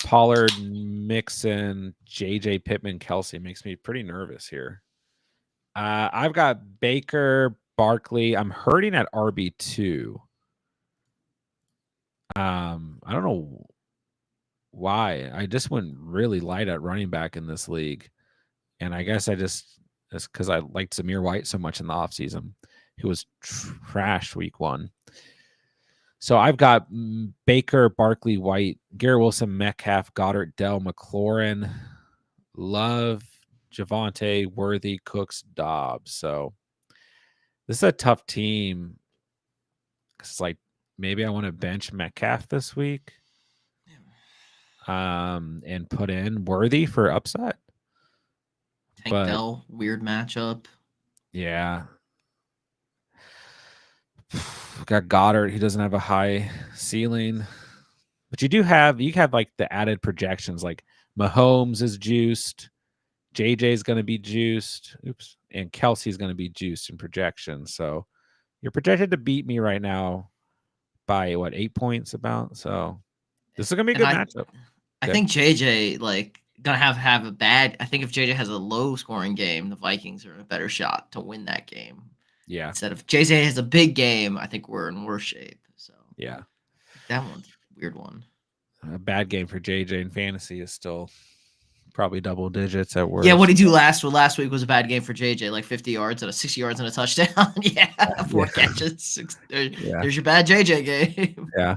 Pollard, Mixon, JJ, Pittman, Kelsey makes me pretty nervous here. I've got Baker, Barkley. I'm hurting at RB2. I don't know why. I just went really light at running back in this league. And I guess it's because I liked Zamir White so much in the offseason. He was trash week 1. So I've got Baker, Barkley, White, Garrett Wilson, Metcalf, Goddard, Dell, McLaurin, Love, Javonte, Worthy, Cooks, Dobbs. So this is a tough team. It's like maybe I want to bench Metcalf this week. And put in Worthy for upset. Tank Dell, weird matchup. Yeah. Got Goddard. He doesn't have a high ceiling. But you have like the added projections, like Mahomes is juiced, JJ's going to be juiced, and Kelsey's going to be juiced in projections. So you're projected to beat me right now by 8 points about. So this is going to be a good matchup. I think JJ gonna have a bad. I think if JJ has a low scoring game, the Vikings are in a better shot to win that game. Yeah. Instead of JJ has a big game, I think we're in worse shape. So yeah, that one's a weird one. A bad game for JJ in fantasy is still probably double digits at worst. Yeah, what he do last week was a bad game for JJ, like 50 yards and a 60 yards and a touchdown. Yeah, 4 catches. There's your bad JJ game. Yeah.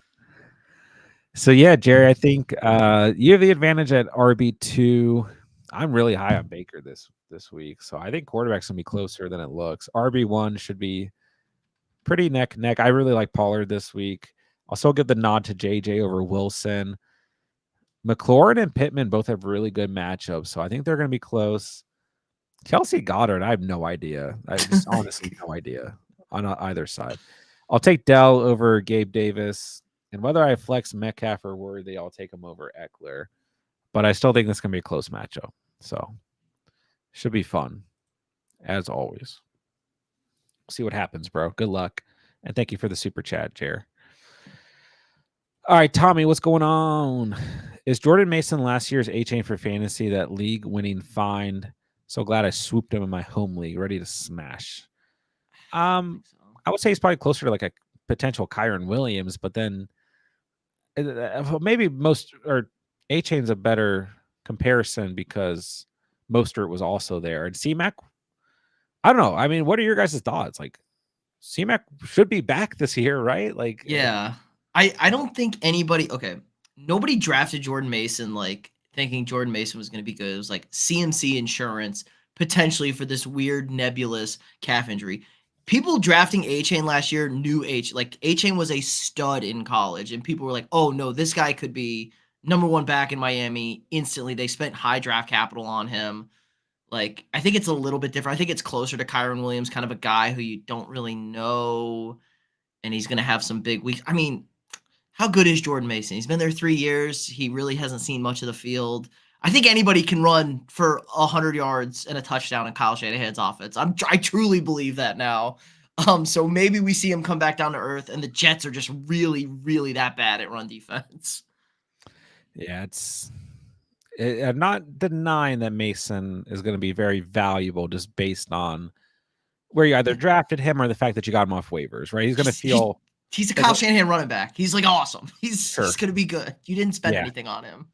So yeah, Jerry, I think you have the advantage at RB2. I'm really high on Baker this week, so I think quarterback's gonna be closer than it looks. RB1 should be pretty neck. I really like Pollard this week. I'll still give the nod to JJ over Wilson. McLaurin and Pittman both have really good matchups, so I think they're gonna be close. Kelsey, Goddard, I have no idea. I just honestly no idea on either side. I'll take Dell over Gabe Davis. And whether I flex Metcalf or Worthy, I'll take him over Eckler. But I still think this is going to be a close matchup. So should be fun, as always. See what happens, bro. Good luck. And thank you for the super chat, Jer. All right, Tommy, what's going on? Is Jordan Mason last year's A-Chain for fantasy that league-winning find? So glad I swooped him in my home league, ready to smash. I would say he's probably closer to like a potential Kyron Williams, but then maybe A-Chain's a better comparison because Mostert was also there. And C-Mac, I don't know. I mean, what are your guys' thoughts? Like, C-Mac should be back this year, right? Like, yeah. I don't think nobody drafted Jordan Mason thinking Jordan Mason was going to be good. It was like CMC insurance potentially for this weird nebulous calf injury. People drafting A-Chain last year knew A-Chain was a stud in college, and people were like, oh, no, this guy could be number 1 back in Miami instantly. They spent high draft capital on him. I think it's a little bit different. I think it's closer to Kyron Williams, kind of a guy who you don't really know, and he's going to have some big weeks. I mean, how good is Jordan Mason? He's been there 3 years. He really hasn't seen much of the field. I think anybody can run for 100 yards and a touchdown in Kyle Shanahan's offense. I truly believe that now. So maybe we see him come back down to earth, and the Jets are just really, really that bad at run defense. Yeah, I'm not denying that Mason is going to be very valuable just based on where you either drafted him or the fact that you got him off waivers, right? He's going to feel He's a Kyle Shanahan running back. He's like awesome. He's Sure. going to be good. You didn't spend anything on him.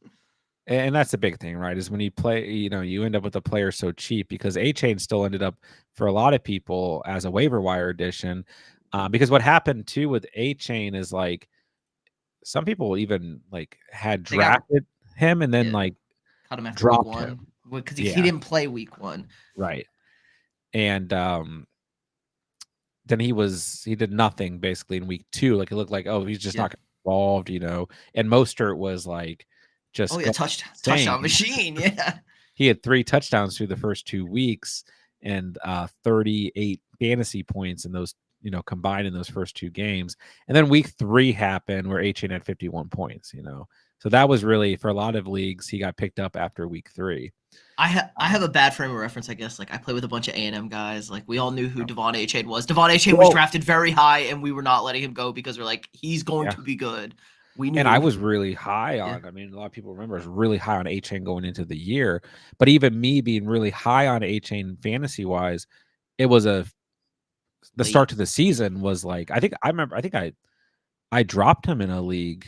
And that's the big thing, right? Is when you play, you end up with a player so cheap, because A-Chain still ended up for a lot of people as a waiver wire addition. Because what happened too with A-Chain is like some people even like had drafted him and then like cut him after dropped week 1 him because he didn't play week 1. Right. And then he did nothing basically in week 2. Like it looked like, oh, he's just not involved, And Mostert was like just touchdown machine. Yeah. He had 3 touchdowns through the first 2 weeks and 38 fantasy points in those, combined in those first 2 games. And then week 3 happened where A-Chain had 51 points, So that was really, for a lot of leagues, he got picked up after week 3. I have a bad frame of reference, I guess. Like I play with a bunch of A&M guys. Like we all knew who Devon Achane was. Devon Achane was drafted very high, and we were not letting him go because we're like, he's going to be good. We knew. And I was really high on. I mean, a lot of people remember I was really high on A-Chain going into the year. But even me being really high on A-Chain fantasy wise, it was the start to the season was like, I think I dropped him in a league.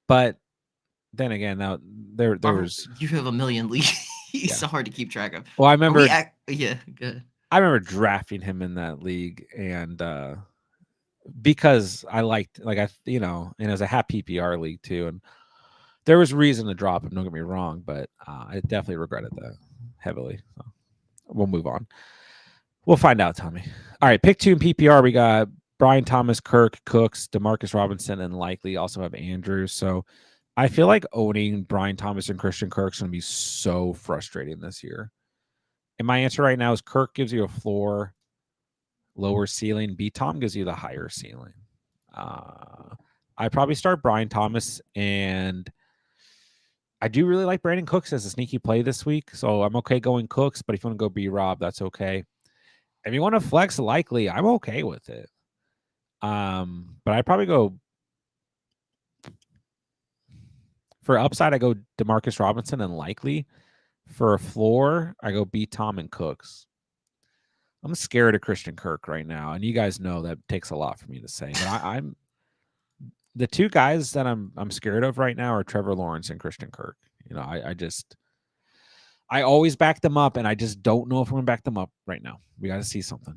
But then again, now there was, you have a million leagues. He's so hard to keep track of. Well, I remember good. I remember drafting him in that league, and because I liked, and it was a half PPR league too, and there was reason to drop him, don't get me wrong, but I definitely regretted that heavily. So we'll move on. We'll find out, Tommy. All right, pick 2 in PPR. We got Brian Thomas, Kirk, Cooks, Demarcus Robinson, and likely also have Andrews. So I feel like owning Brian Thomas and Christian Kirk is going to be so frustrating this year. And my answer right now is Kirk gives you a floor, lower ceiling. B. Tom gives you the higher ceiling. I probably start Brian Thomas, and I do really like Brandon Cooks as a sneaky play this week. So I'm okay going Cooks, but if you want to go B-Rob, that's okay. If you want to flex likely, I'm okay with it. But I probably go for upside, I go Demarcus Robinson and likely. For a floor, I go B. Tom and Cooks. I'm scared of Christian Kirk right now, and you guys know that takes a lot for me to say. But I'm the 2 guys that I'm scared of right now are Trevor Lawrence and Christian Kirk. I always back them up, and I just don't know if I'm going to back them up right now. We got to see something.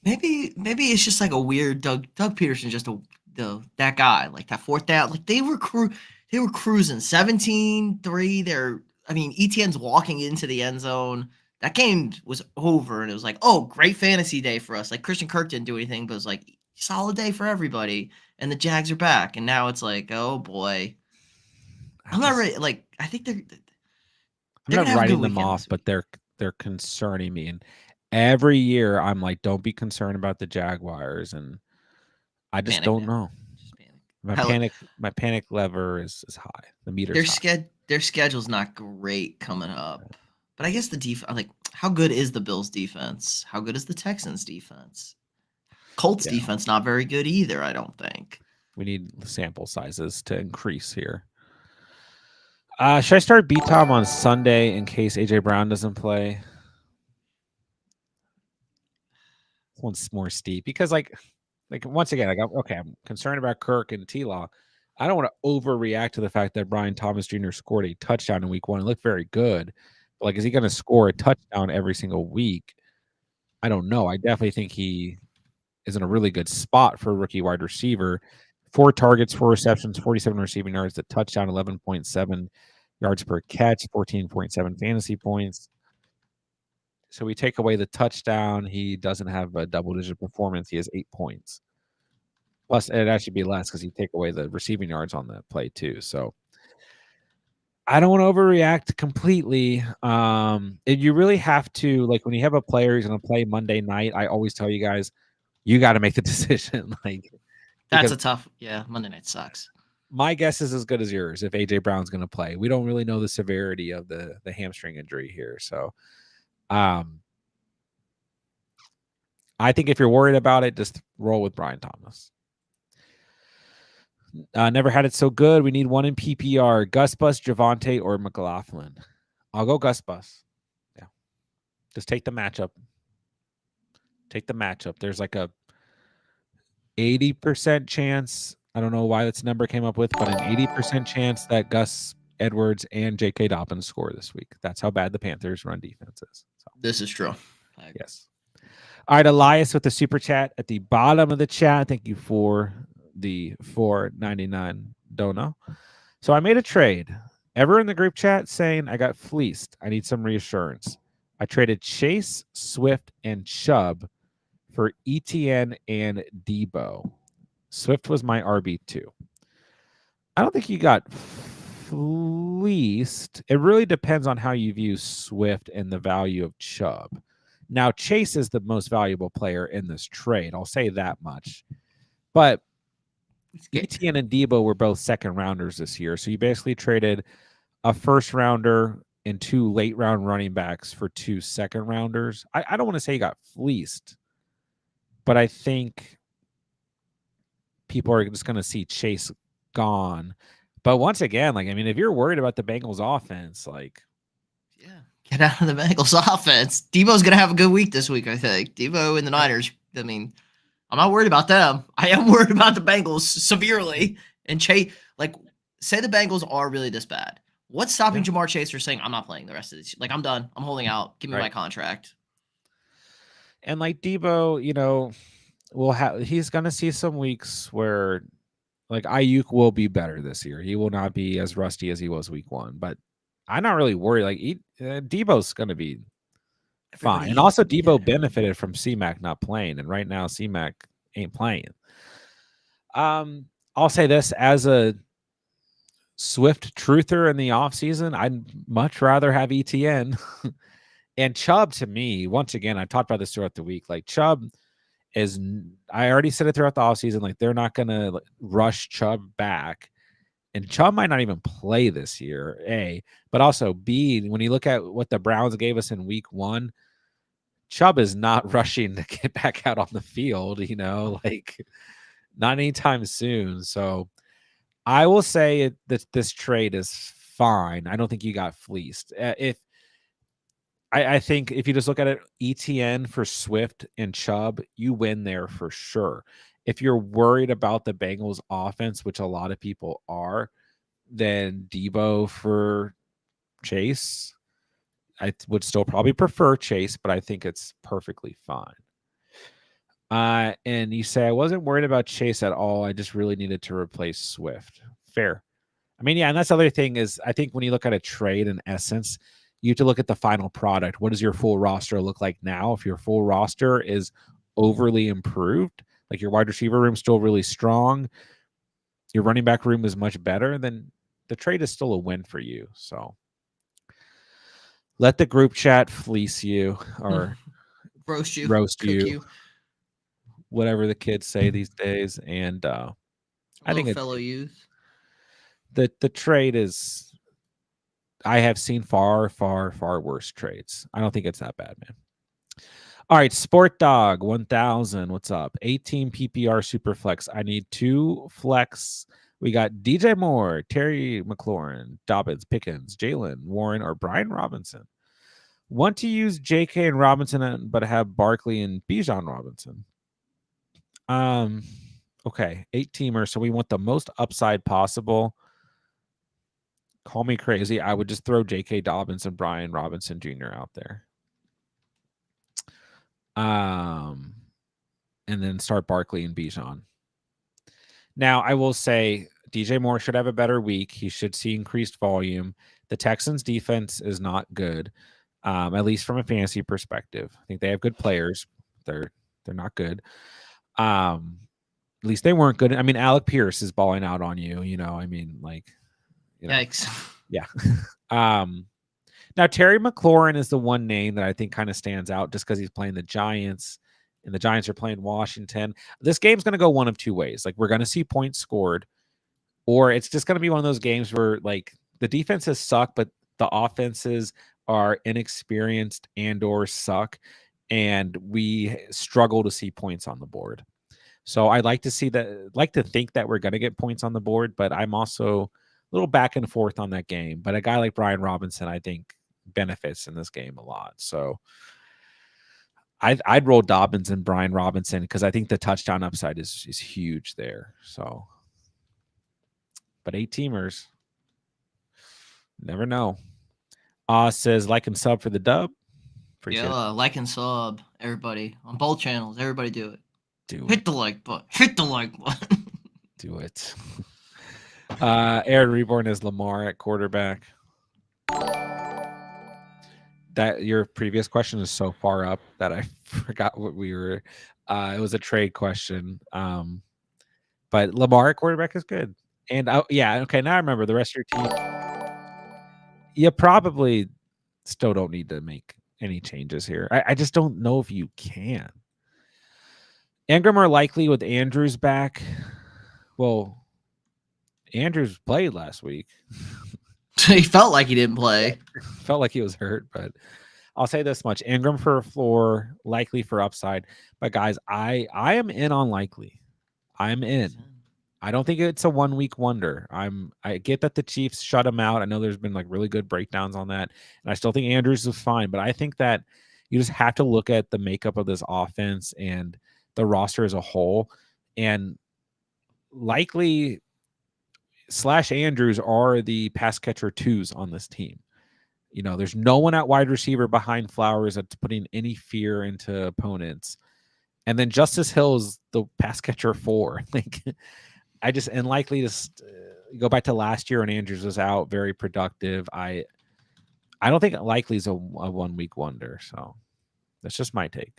Maybe it's just like a weird Doug Peterson, just that guy, like that fourth down, like they were cruising 17-3. ETN's walking into the end zone. That game was over, and it was like, oh, great fantasy day for us. Like Christian Kirk didn't do anything, but it was like solid day for everybody. And the Jags are back, and now it's like, oh boy, I'm not ready. Like I think they're not writing them off, but they're concerning me. And every year I'm like, don't be concerned about the Jaguars, and I just don't know. My panic lever is high. The meter's high. Their schedule's not great coming up. But I guess the defense, like, how good is the Bills' defense? How good is the Texans' defense? Colts' defense not very good either, I don't think. We need sample sizes to increase here. Should I start B-Tom on Sunday in case A.J. Brown doesn't play? This one's more steep because, like once again, I'm concerned about Kirk and T-Law. I don't want to overreact to the fact that Brian Thomas Jr. scored a touchdown in week 1 and looked very good. But, like, is he going to score a touchdown every single week? I don't know. I definitely think he is in a really good spot for a rookie wide receiver. 4 targets, 4 receptions, 47 receiving yards, a touchdown, 11.7 yards per catch, 14.7 fantasy points. So we take away the touchdown. He doesn't have a double-digit performance. He has 8 points. Plus, it'd actually be less because you take away the receiving yards on that play too. So I don't want to overreact completely. You really have to, like, when you have a player who's going to play Monday night, I always tell you guys, you got to make the decision. That's a tough. Yeah, Monday night sucks. My guess is as good as yours if A.J. Brown's going to play. We don't really know the severity of the hamstring injury here. So I think if you're worried about it, just roll with Brian Thomas. Never had it so good. We need 1 in PPR. Gus Bus, Javonte, or McLaughlin. I'll go Gus Bus. Yeah. Just take the matchup. There's like a 80% chance. I don't know why this number came up with, but an 80% chance that Gus Edwards and J.K. Dobbins score this week. That's how bad the Panthers' run defense is. So, this is true. Yes. All right, Elias with the super chat at the bottom of the chat. Thank you for the $4.99 dono. So I made a trade. Ever in the group chat saying I got fleeced. I need some reassurance. I traded Chase, Swift, and Chubb for ETN and Debo. Swift was my RB2. I don't think you got fleeced. It really depends on how you view Swift and the value of Chubb. Now, Chase is the most valuable player in this trade. I'll say that much. But ETN and Debo were both second rounders this year. So you basically traded a first rounder and 2 late round running backs for 2 second rounders. I don't want to say you got fleeced, but I think people are just going to see Chase gone. But once again, like, I mean, if you're worried about the Bengals offense, like, yeah, get out of the Bengals offense. Debo's going to have a good week this week, I think. Debo and the Niners, I mean, I'm not worried about them. I am worried about the Bengals severely. And Chase, like, say the Bengals are really this bad. What's stopping Jamar Chase from saying, I'm not playing the rest of this? Like, I'm done. I'm holding out. Give me my contract. And like Debo, you know, he's going to see some weeks where like Ayuk will be better this year. He will not be as rusty as he was week 1, but I'm not really worried. Like Debo's going to be fine. And also Debo benefited from C-Mac not playing. And right now C-Mac ain't playing. I'll say this as a Swift truther in the offseason, I'd much rather have ETN. And Chubb, to me, once again, I've talked about this throughout the week. Like Chubb is, I already said it throughout the offseason, like they're not going to rush Chubb back. And Chubb might not even play this year, A. But also, B, when you look at what the Browns gave us in week 1, Chubb is not rushing to get back out on the field, you know, like not anytime soon. So I will say that this trade is fine. I don't think you got fleeced. I think if you just look at it, ETN for Swift and Chubb, you win there for sure. If you're worried about the Bengals offense, which a lot of people are, then Debo for Chase. I would still probably prefer Chase, but I think it's perfectly fine. And you say, I wasn't worried about Chase at all. I just really needed to replace Swift. Fair. I mean, yeah, and that's the other thing is I think when you look at a trade in essence, you have to look at the final product. What does your full roster look like now? If your full roster is overly improved, like your wide receiver room still really strong, your running back room is much better, then the trade is still a win for you. So let the group chat fleece you or roast you, whatever the kids say these days. And I think fellow youth. The trade is, I have seen far, far, far worse trades. I don't think it's that bad, man. All right, Sport Dog 1000. What's up? 18 PPR Superflex. I need 2 flex. We got DJ Moore, Terry McLaurin, Dobbins, Pickens, Jalen Warren, or Brian Robinson. Want to use JK and Robinson, but have Barkley and Bijan Robinson. Okay, 8-teamer. So we want the most upside possible. Call me crazy. I would just throw J.K. Dobbins and Brian Robinson Jr. out there. And then start Barkley and Bijan. Now, I will say DJ Moore should have a better week. He should see increased volume. The Texans' defense is not good, at least from a fantasy perspective. I think they have good players. They're not good. At least they weren't good. I mean, Alec Pierce is balling out on you. You know, I mean, like, you know, yikes. Yeah. Now Terry McLaurin is the one name that I think kind of stands out just because he's playing the Giants and the Giants are playing Washington. This game's going to go one of 2 ways. Like we're going to see points scored, or it's just going to be one of those games where like the defenses suck, but the offenses are inexperienced and or suck, and we struggle to see points on the board. So I'd like to see that, like to think that we're going to get points on the board, but I'm also a little back and forth on that game. But a guy like Brian Robinson, I think, benefits in this game a lot. So I'd roll Dobbins and Brian Robinson because I think the touchdown upside is huge there. So, but 8-teamers, never know. Says like and sub for the dub. Appreciate it. Like and sub, everybody on both channels. Everybody do it. Hit the like button. Hit the like button. Do it. Aaron Reborn is Lamar at quarterback. That your previous question is so far up that I forgot what we were. It was a trade question. But Lamar at quarterback is good. And yeah, okay. Now I remember the rest of your team. You probably still don't need to make any changes here. I just don't know if you can. Ingram are likely with Andrews back. Well, Andrews played last week. He felt like he didn't play. Felt like he was hurt, but I'll say this much: Ingram for a floor, likely for upside. But guys, I am in on likely. I'm in. I don't think it's a 1 week wonder. I get that the Chiefs shut him out. I know there's been like really good breakdowns on that, and I still think Andrews is fine. But I think that you just have to look at the makeup of this offense and the roster as a whole, and likely / Andrews are the pass catcher twos on this team. You know, there's no one at wide receiver behind Flowers that's putting any fear into opponents. And then Justice Hill is the pass catcher 4. Like, I just, and likely to go back to last year when Andrews was out, very productive. I don't think likely is a 1 week wonder. So that's just my take.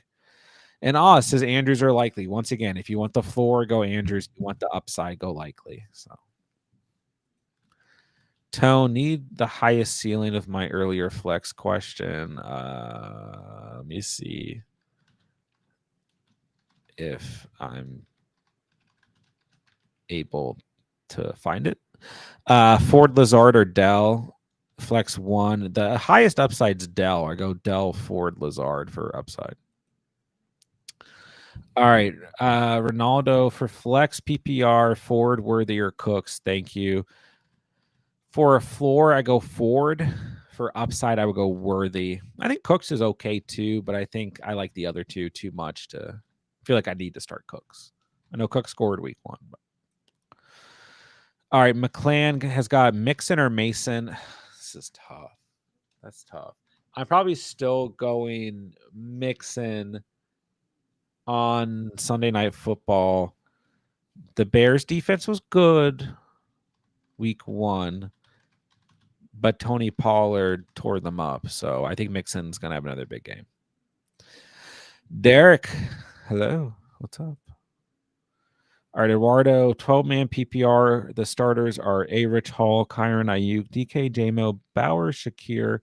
And Oz says Andrews are likely. Once again, if you want the floor, go Andrews. If you want the upside, go likely. So. Tone, need the highest ceiling of my earlier flex question. Let me see if I'm able to find it. Ford, Lazard, or Dell. Flex 1. The highest upside's Dell. I go Dell, Ford, Lazard for upside. All right. Ronaldo for flex, PPR, Ford, Worthy, or Cooks. Thank you. For a floor, I go Ford. For upside, I would go Worthy. I think Cooks is okay too, but I think I like the other two too much to feel like I need to start Cooks. I know Cooks scored week 1. But. All right, McClan has got Mixon or Mason. This is tough. That's tough. I'm probably still going Mixon on Sunday Night Football. The Bears defense was good week 1. But Tony Pollard tore them up. So I think Mixon's going to have another big game. Derek, hello. What's up? All right, Eduardo, 12-man PPR. The starters are A. Rich Hall, Kyron Ayuk, DK, JMO, Bauer, Shakir.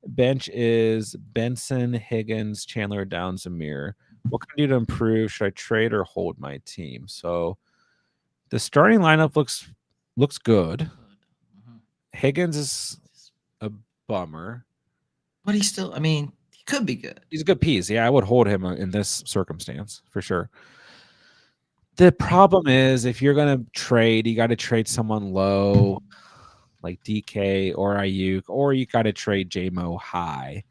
Bench is Benson, Higgins, Chandler, Downs, Amir. What can I do to improve? Should I trade or hold my team? So the starting lineup looks good. Higgins is a bummer. But he's still, I mean, he could be good. He's a good piece. Yeah, I would hold him in this circumstance for sure. The problem is if you're going to trade, you got to trade someone low like DK or Ayuk, or you got to trade JMO high.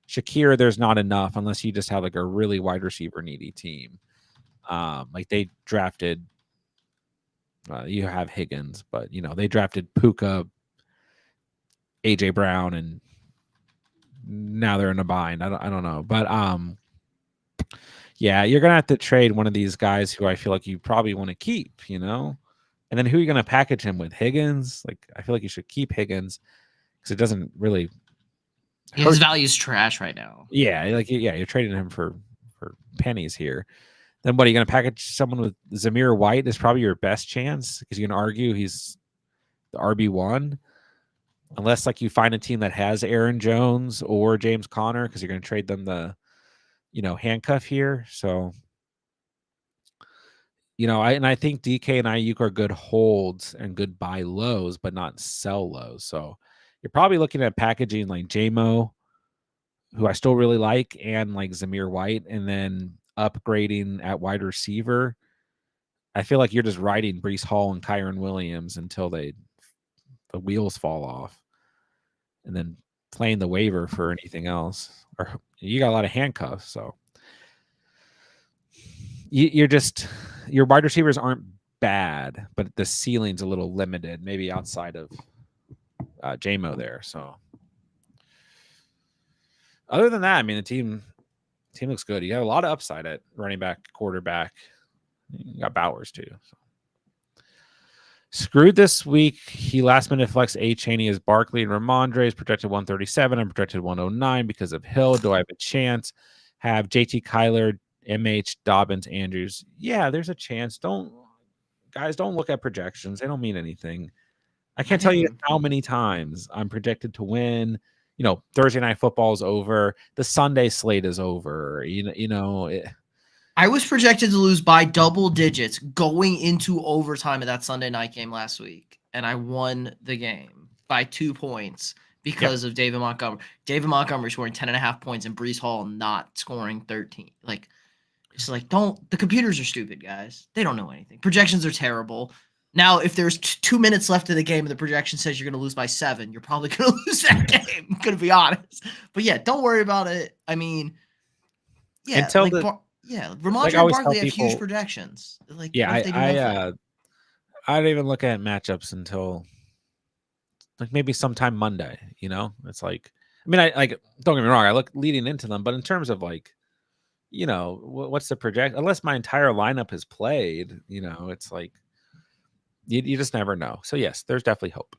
Shakir, there's not enough unless you just have like a really wide receiver needy team. Like they drafted, you have Higgins, but you know, they drafted Puka, AJ Brown, and now they're in a bind. I don't know, but yeah, you're gonna have to trade one of these guys who I feel like you probably want to keep, you know. And then who are you gonna package him with? Higgins? Like I feel like you should keep Higgins because it doesn't really. His value's trash right now. Yeah, you're trading him for pennies here. Then what are you gonna package someone with? Zamir White is probably your best chance because you can argue he's the RB1. Unless like you find a team that has Aaron Jones or James Conner, because you're going to trade them the, handcuff here. So, I think DK and Ayuk are good holds and good buy lows, but not sell lows. So you're probably looking at packaging like JMO, who I still really like, and like Zamir White, and then upgrading at wide receiver. I feel like you're just riding Breece Hall and Kyron Williams until the wheels fall off. And then playing the waiver for anything else. Or you got a lot of handcuffs, so your wide receivers aren't bad, but the ceiling's a little limited, maybe outside of JMO there. So other than that, I mean, the team looks good. You have a lot of upside at running back, quarterback. You got Bowers too. So. Screwed this week. He last minute flex A. Chaney as Barkley and Ramondre is projected 137. I'm projected 109 because of Hill. Do I have a chance? Have JT Kyler, MH, Dobbins, Andrews. Yeah, there's a chance. Don't look at projections. They don't mean anything. I can't tell you how many times I'm projected to win. Thursday night football is over. The Sunday slate is over. I was projected to lose by double digits going into overtime of that Sunday night game last week, and I won the game by 2 points because of David Montgomery. David Montgomery scoring 10.5 points and Breece Hall not scoring 13. The computers are stupid, guys. They don't know anything. Projections are terrible. Now, if there's 2 minutes left of the game and the projection says you're going to lose by 7, you're probably going to lose that game. I'm going to be honest. But yeah, don't worry about it. I mean, yeah, Ramondre and Barkley have huge projections. I don't even look at matchups until maybe sometime Monday. It's don't get me wrong, I look leading into them, but in terms of what's the project? Unless my entire lineup is played, it's you just never know. So yes, there's definitely hope.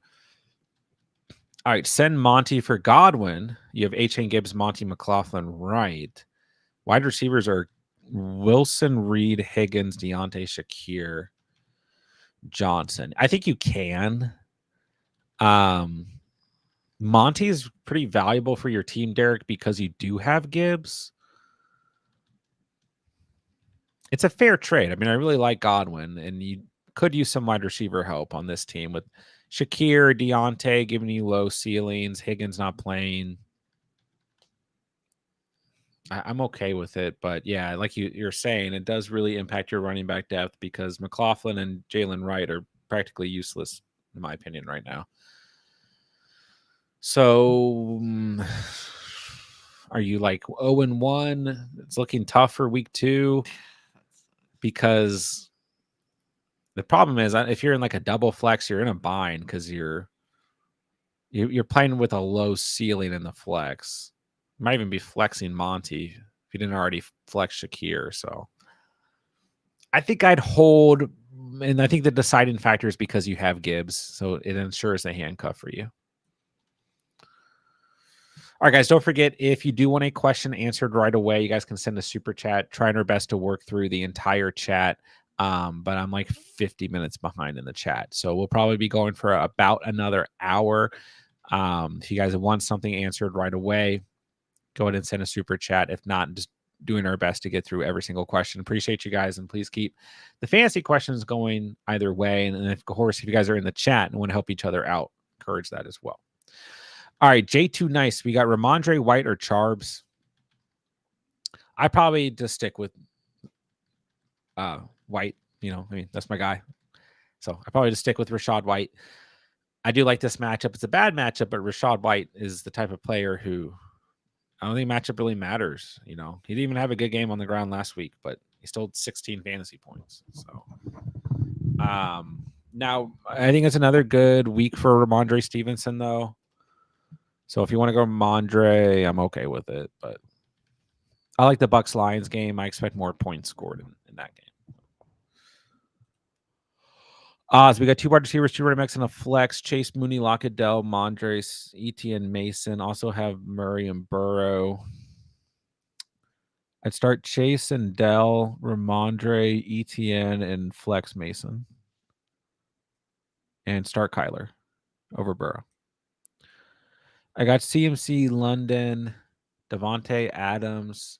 All right, send Monty for Godwin. You have A-Chain, Gibbs, Monty, McLaughlin, right. Wide receivers are Wilson, Reed, Higgins, Deontay, Shakir, Johnson. I think you can. Monty is pretty valuable for your team, Derek, because you do have Gibbs. It's a fair trade. I mean, I really like Godwin, and you could use some wide receiver help on this team with Shakir, Deontay giving you low ceilings, Higgins not playing. I'm okay with it, but yeah, like you're saying, it does really impact your running back depth because McLaughlin and Jalen Wright are practically useless, in my opinion, right now. So, are you 0-1? It's looking tough for week 2 because the problem is if you're in a double flex, you're in a bind because you're playing with a low ceiling in the flex. You might even be flexing Monty if you didn't already flex Shakir. So I think I'd hold, and I think the deciding factor is because you have Gibbs, so it ensures a handcuff for you. All right, guys, don't forget, if you do want a question answered right away, you guys can send a super chat. Trying our best to work through the entire chat, but I'm 50 minutes behind in the chat. So we'll probably be going for about another hour. If you guys want something answered right away, go ahead and send a super chat. If not, just doing our best to get through every single question. Appreciate you guys, and please keep the fantasy questions going either way. And of course, if you guys are in the chat and want to help each other out, encourage that as well. All right, J2 Nice. We got Ramondre, White, or Charbs. I probably just stick with White. That's my guy. So I probably just stick with Rashad White. I do like this matchup. It's a bad matchup, but Rashad White is the type of player who I don't think matchup really matters. He didn't even have a good game on the ground last week, but he still had 16 fantasy points. So now I think it's another good week for Ramondre Stevenson, though. So if you want to go Ramondre, I'm okay with it. But I like the Bucks-Lions game. I expect more points scored in that game. So we got 2 wide receivers, 2 running backs, and a flex. Chase, Mooney, Lockett, Dell, Mondres, Etienne, Mason. Also have Murray and Burrow. I'd start Chase and Dell, Ramondre, Etienne, and flex Mason. And start Kyler over Burrow. I got CMC, London, Devontae Adams,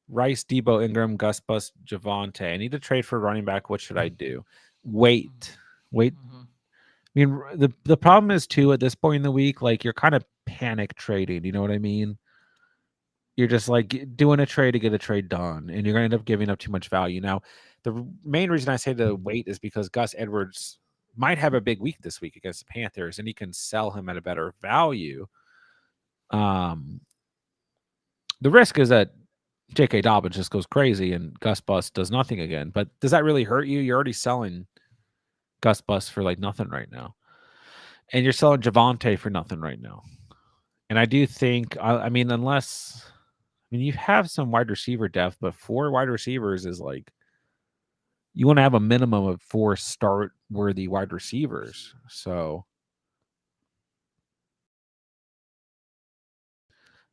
Rice, Debo, Ingram, Gus Bus, Javonte. I need to trade for running back. What should I do? Wait. Mm-hmm. I mean, the problem is too at this point in the week, you're kind of panic trading. You know what I mean? You're just doing a trade to get a trade done, and you're going to end up giving up too much value. Now, the main reason I say to wait is because Gus Edwards might have a big week this week against the Panthers, and you can sell him at a better value. The risk is that J.K. Dobbins just goes crazy and Gus Bus does nothing again. But does that really hurt you? You're already selling Gus Bus for like nothing right now. And you're selling Javonte for nothing right now. And I do think, I mean, you have some wide receiver depth, but 4 wide receivers is like, you want to have a minimum of 4 start-worthy wide receivers. So,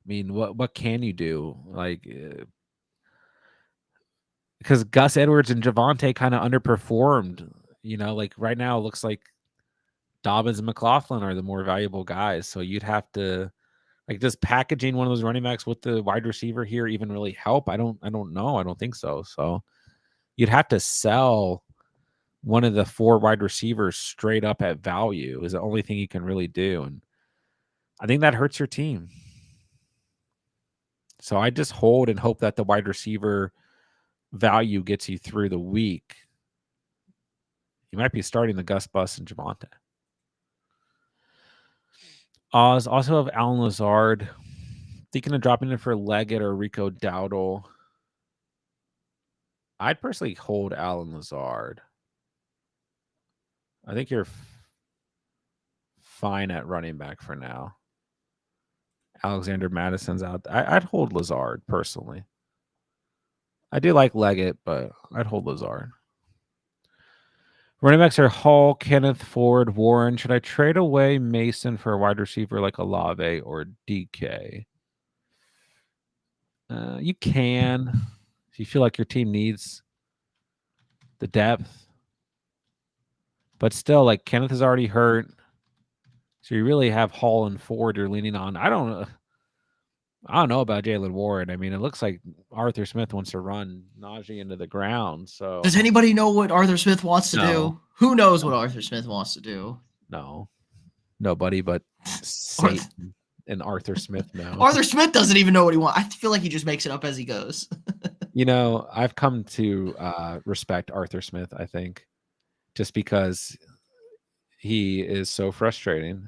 I mean, what can you do? Like, because Gus Edwards and Javonte kind of underperformed. Like right now, it looks like Dobbins and McLaughlin are the more valuable guys. So you'd have to, like, does packaging one of those running backs with the wide receiver here even really help? I don't know. I don't think so. So you'd have to sell one of the 4 wide receivers straight up at value is the only thing you can really do. And I think that hurts your team. So I just hold and hope that the wide receiver value gets you through the week. You might be starting the Gus Bus and Javonte. Oz also have Alan Lazard. Thinking of dropping it for Leggett or Rico Dowdle. I'd personally hold Alan Lazard. I think you're fine at running back for now. Alexander Madison's out. I'd hold Lazard personally. I do like Leggett, but I'd hold Lazard. Running backs are Hall, Kenneth, Ford, Warren. Should I trade away Mason for a wide receiver like Olave or DK? You can. If you feel like your team needs the depth. But still, like, Kenneth is already hurt. So you really have Hall and Ford you're leaning on. I don't know about Jalen Warren. I mean, it looks like Arthur Smith wants to run Najee into the ground. So does anybody know what Arthur Smith wants to do? Who knows what Arthur Smith wants to do? No. Nobody but Satan and Arthur Smith know. Arthur Smith doesn't even know what he wants. I feel like he just makes it up as he goes. I've come to respect Arthur Smith, I think, just because he is so frustrating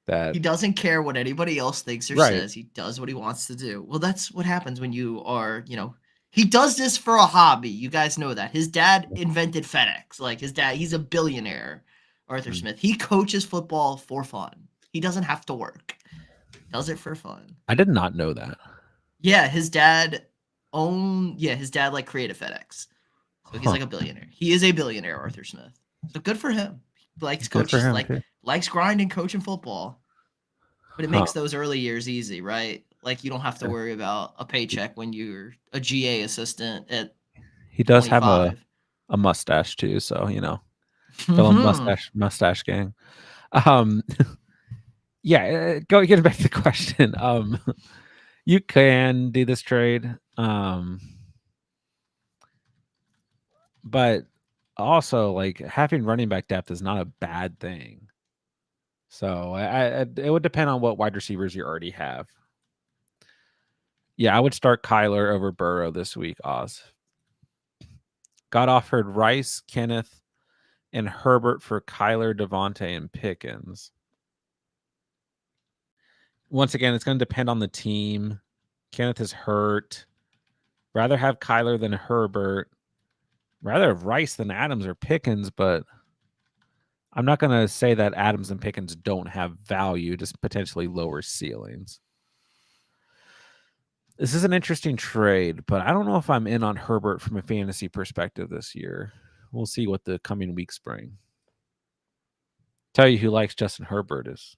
that he doesn't care what anybody else thinks or says. He does what he wants to do. Well, that's what happens when you are, he does this for a hobby. You guys know that. His dad invented FedEx. Like, his dad, he's a billionaire, Arthur Smith. He coaches football for fun. He doesn't have to work. He does it for fun. I did not know that. Yeah, his dad like created FedEx. So he's like a billionaire. He is a billionaire, Arthur Smith. So good for him. Likes coaches, likes grinding, coaching football. But it makes those early years easy, right? Like, you don't have to worry about a paycheck when you're a GA assistant at He does 25. have a mustache too, so fellow mustache gang. Yeah, getting back to the question. You can do this trade. But also, like, having running back depth is not a bad thing. So it would depend on what wide receivers you already have. Yeah, I would start Kyler over Burrow this week, Oz. Got offered Rice, Kenneth, and Herbert for Kyler, Devontae, and Pickens. Once again, it's going to depend on the team. Kenneth is hurt. Rather have Kyler than Herbert. Rather have Rice than Adams or Pickens, but I'm not going to say that Adams and Pickens don't have value, just potentially lower ceilings. This is an interesting trade, but I don't know if I'm in on Herbert from a fantasy perspective this year. We'll see what the coming weeks bring. Tell you who likes Justin Herbert is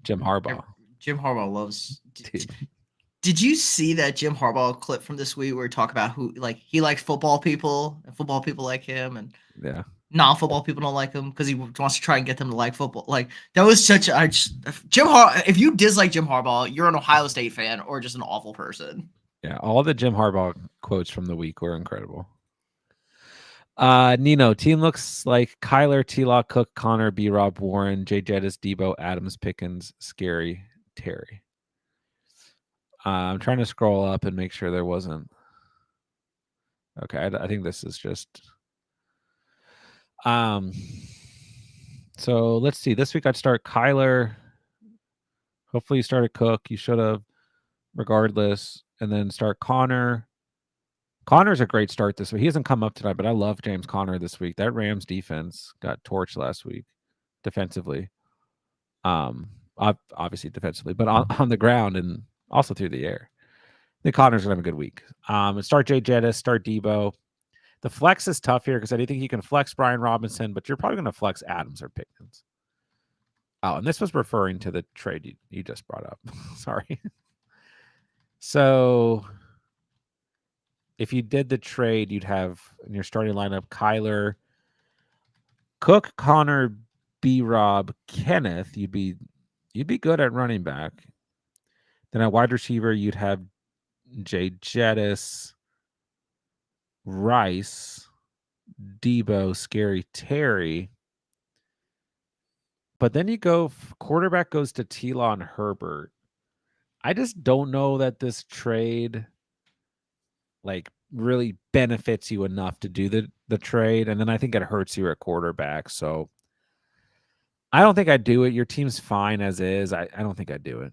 Jim Harbaugh. Jim Harbaugh loves... Did you see that Jim Harbaugh clip from this week where he talked about who, like, he likes football people and football people like him, and non-football people don't like him because he wants to try and get them to like football? Like, that was such a... if you dislike Jim Harbaugh, you're an Ohio State fan or just an awful person. Yeah, all the Jim Harbaugh quotes from the week were incredible. Nino, team looks like Kyler, T-Law, Cook, Connor, B-Rob, Warren, J. Jettis, Debo, Adams, Pickens, Scary, Terry. I'm trying to scroll up and make sure there wasn't. Okay, I think this is just. So let's see. This week I'd start Kyler. Hopefully you started Cook. You should have, regardless, and then start Connor. Connor's a great start this week. He hasn't come up tonight, but I love James Conner this week. That Rams defense got torched last week defensively. Obviously defensively, but on the ground and also through the air. I think Connor's gonna have a good week. Start Jay Jettis, start Debo. The flex is tough here because I think you can flex Brian Robinson, but you're probably gonna flex Adams or Pickens. Oh, and this was referring to the trade you just brought up. Sorry. So if you did the trade, you'd have in your starting lineup Kyler, Cook, Connor, B-Rob, Kenneth. You'd be good at running back. Then at wide receiver, you'd have Jay Jettis, Rice, Debo, Scary Terry. But then you go quarterback goes to T-Law and Herbert. I just don't know that this trade like really benefits you enough to do the trade. And then I think it hurts you at quarterback. So I don't think I'd do it. Your team's fine as is. I don't think I'd do it.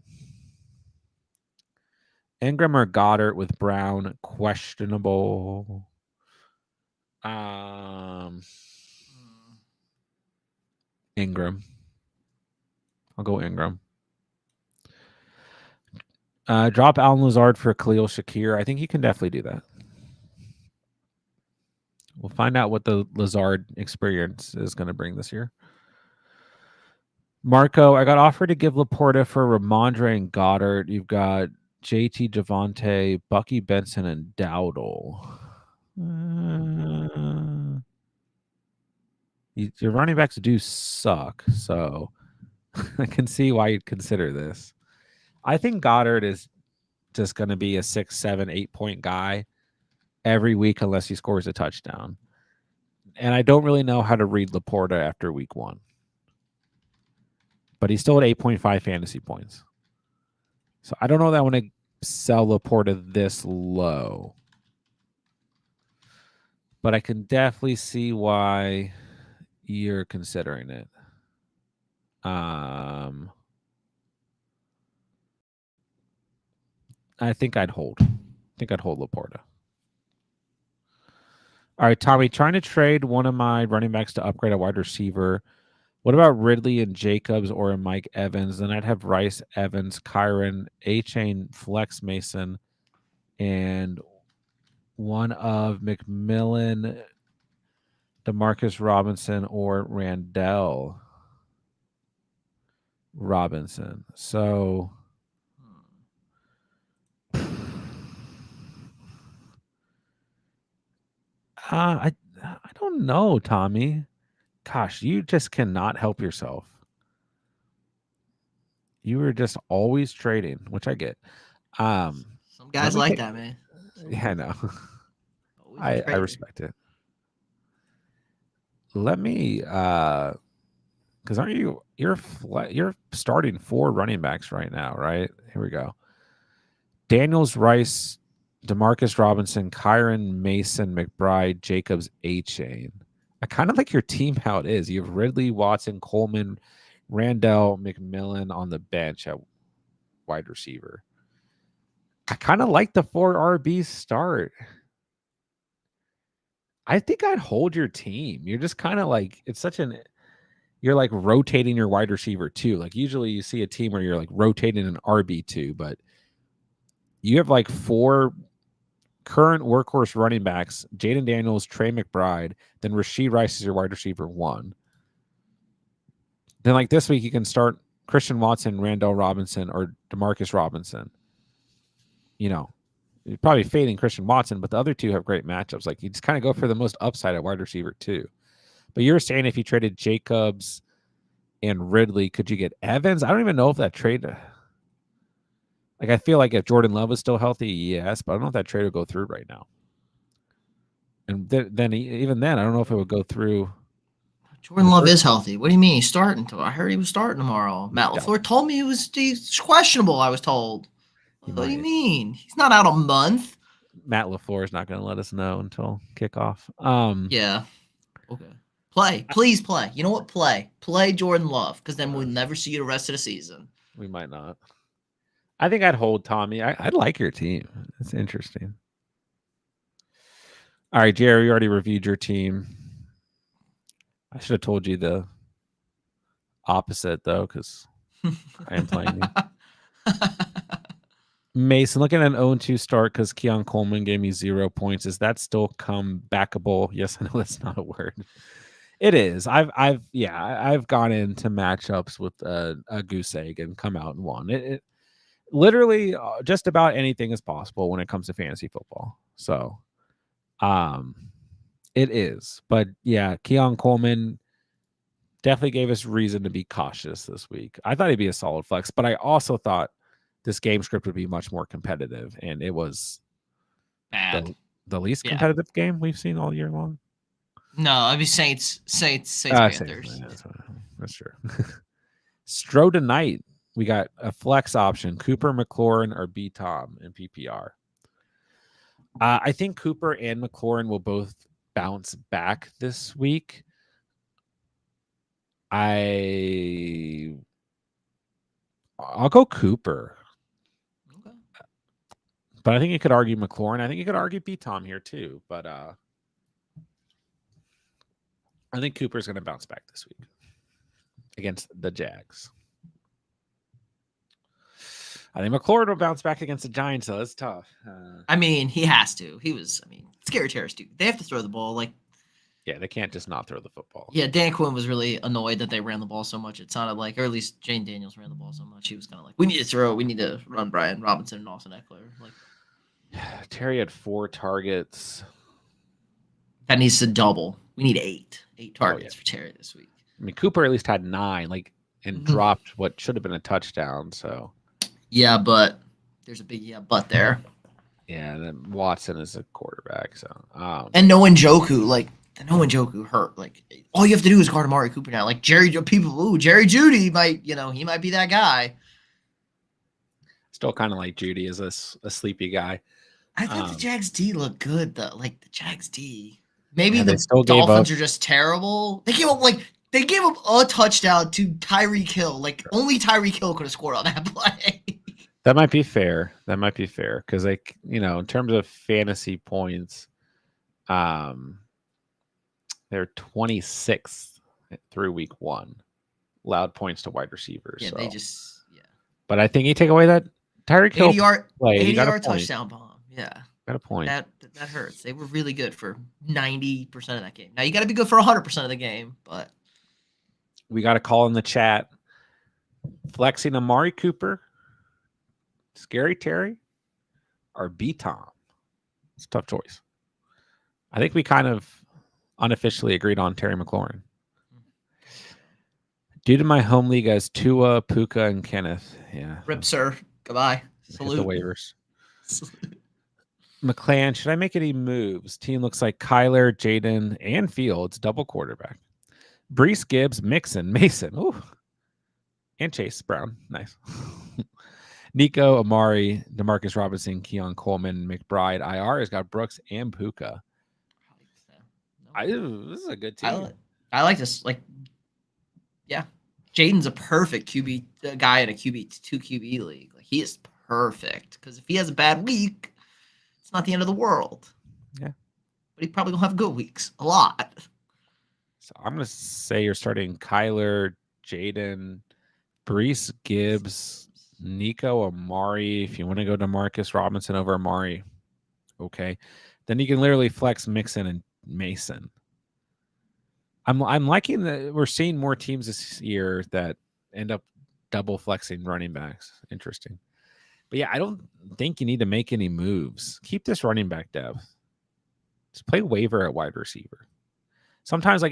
Ingram or Goddard with Brown, questionable. Ingram. I'll go Ingram. Drop Allen Lazard for Khalil Shakir. I think you can definitely do that. We'll find out what the Lazard experience is going to bring this year. Marco, I got offered to give Laporta for Ramondre and Goddard. You've got JT Javante, Bucky Benson, and Dowdle. Your running backs do suck, so I can see why you'd consider this. I think Goddard is just going to be a 6, 7, 8 point guy every week unless he scores a touchdown. And I don't really know how to read Laporta after week 1. But he's still at 8.5 fantasy points. So I don't know that I want to sell Laporta this low. But I can definitely see why you're considering it. I think I'd hold. Laporta. All right, Tommy, trying to trade one of my running backs to upgrade a wide receiver. What about Ridley and Jacobs or Mike Evans? Then I'd have Rice, Evans, Kyron, A-Chain, Flex Mason, and one of McMillan, Demarcus Robinson, or Randall Robinson. So I don't know, Tommy. Gosh, you just cannot help yourself. You were just always trading, which I get. Some guys like that, man. Yeah, I know. I respect it. Let me because aren't you're starting 4 running backs right now, right? Here we go. Daniels, Rice, Demarcus Robinson, Kyron, Mason, McBride, Jacobs, A-Chain. I kind of like your team how it is. You have Ridley, Watson, Coleman, Randall, McMillan on the bench at wide receiver. I kind of like the 4 RB start. I think I'd hold your team. You're just kind of like, you're like rotating your wide receiver too. Like usually you see a team where you're like rotating an RB2, but you have like 4 current workhorse running backs, Jaden Daniels, Trey McBride, then Rashee Rice is your wide receiver 1. Then like this week you can start Christian Watson, Randall Robinson, or Demarcus Robinson. You know, you're probably fading Christian Watson, but the other 2 have great matchups. Like you just kind of go for the most upside at wide receiver 2. But you're saying if you traded Jacobs and Ridley, could you get Evans? I don't even know if that trade. Like I feel like if Jordan Love is still healthy, yes, but I don't know if that trade would go through right now. And then even then, I don't know if it would go through. Jordan Love is healthy. What do you mean he's starting? I heard he was starting tomorrow. Matt LaFleur told me he's questionable. I was told. What do you mean? He's not out a month. Matt LaFleur is not going to let us know until kickoff. Yeah. Okay. Please play. You know what? Play Jordan Love, because then we'll never see you the rest of the season. We might not. I think I'd hold Tommy. I'd like your team. It's interesting. All right, Jerry, you already reviewed your team. I should have told you the opposite, though, because I am playing you. Mason, looking at an 0-2 start because Keon Coleman gave me 0 points. Is that still comebackable? Yes, I know that's not a word. It is. I've gone into matchups with a goose egg and come out and won. It literally just about anything is possible when it comes to fantasy football. So, it is. But yeah, Keon Coleman definitely gave us reason to be cautious this week. I thought he'd be a solid flex, but I also thought this game script would be much more competitive, and it was Bad. The least competitive game we've seen all year long. No, I'd be Saints, Panthers. That's true. Stro tonight, we got a flex option: Cooper, McLaurin, or B. Tom in PPR. I think Cooper and McLaurin will both bounce back this week. I'll go Cooper. Okay. But I think you could argue McLaurin. I think you could argue B. Tom here too. But I think Cooper's going to bounce back this week against the Jags. I think McLaurin will bounce back against the Giants, though. It's tough. I mean, he has to. Scary Terrace, dude. They have to throw the ball. Yeah, they can't just not throw the football. Yeah, Dan Quinn was really annoyed that they ran the ball so much. It sounded like, or at least Jane Daniels ran the ball so much. He was kind of like, we need to throw. We need to run Brian Robinson and Austin Eckler. Terry had 4 targets. That needs to double. We need 8 targets for Terry this week. I mean, Cooper at least had 9, and dropped what should have been a touchdown. So. Yeah, but there's a big but there. Yeah, and then Watson is a quarterback. So. And no Njoku hurt. All you have to do is guard Amari Cooper now. Jerry Jeudy might, he might be that guy. Still kind of like Jeudy as a sleepy guy. I thought the Jags D looked good though. The Jags D. Maybe the Dolphins are just terrible. They gave up a touchdown to Tyreek Hill. Only Tyreek Hill could have scored on that play. That might be fair. Because in terms of fantasy points, they're 26th through week 1. Allowed points to wide receivers. Yeah, so. But I think you take away that Tyreek Hill 80-yard touchdown bomb. Yeah. Got a point. That hurts. They were really good for 90% of that game. Now you got to be good for 100% of the game, but we got a call in the chat. Flexing Amari Cooper, Scary Terry, or B. Tom. It's a tough choice. I think we kind of unofficially agreed on Terry McLaurin. Due to my home league as Tua, Puka, and Kenneth. Yeah. Rip, sir. Goodbye. Salute. The waivers. McClan, should I make any moves? Team looks like Kyler, Jaden, and Fields, double quarterback. Brees, Gibbs, Mixon, Mason. Ooh. And Chase Brown. Nice. Nico, Amari, Demarcus Robinson, Keon Coleman, McBride. IR has got Brooks and Puka. This is a good team. I like this. Yeah. Jaden's a perfect QB guy in a QB2 QB league. He is perfect. Because if he has a bad week, it's not the end of the world. Yeah. But he probably will have good weeks. A lot. So I'm going to say you're starting Kyler, Jaden, Brees, Gibbs, Nico, Amari. If you want to go to Marcus Robinson over Amari, okay. Then you can literally flex Mixon and Mason. I'm liking that we're seeing more teams this year that end up double flexing running backs. Interesting. But yeah, I don't think you need to make any moves. Keep this running back depth. Just play waiver at wide receiver. Sometimes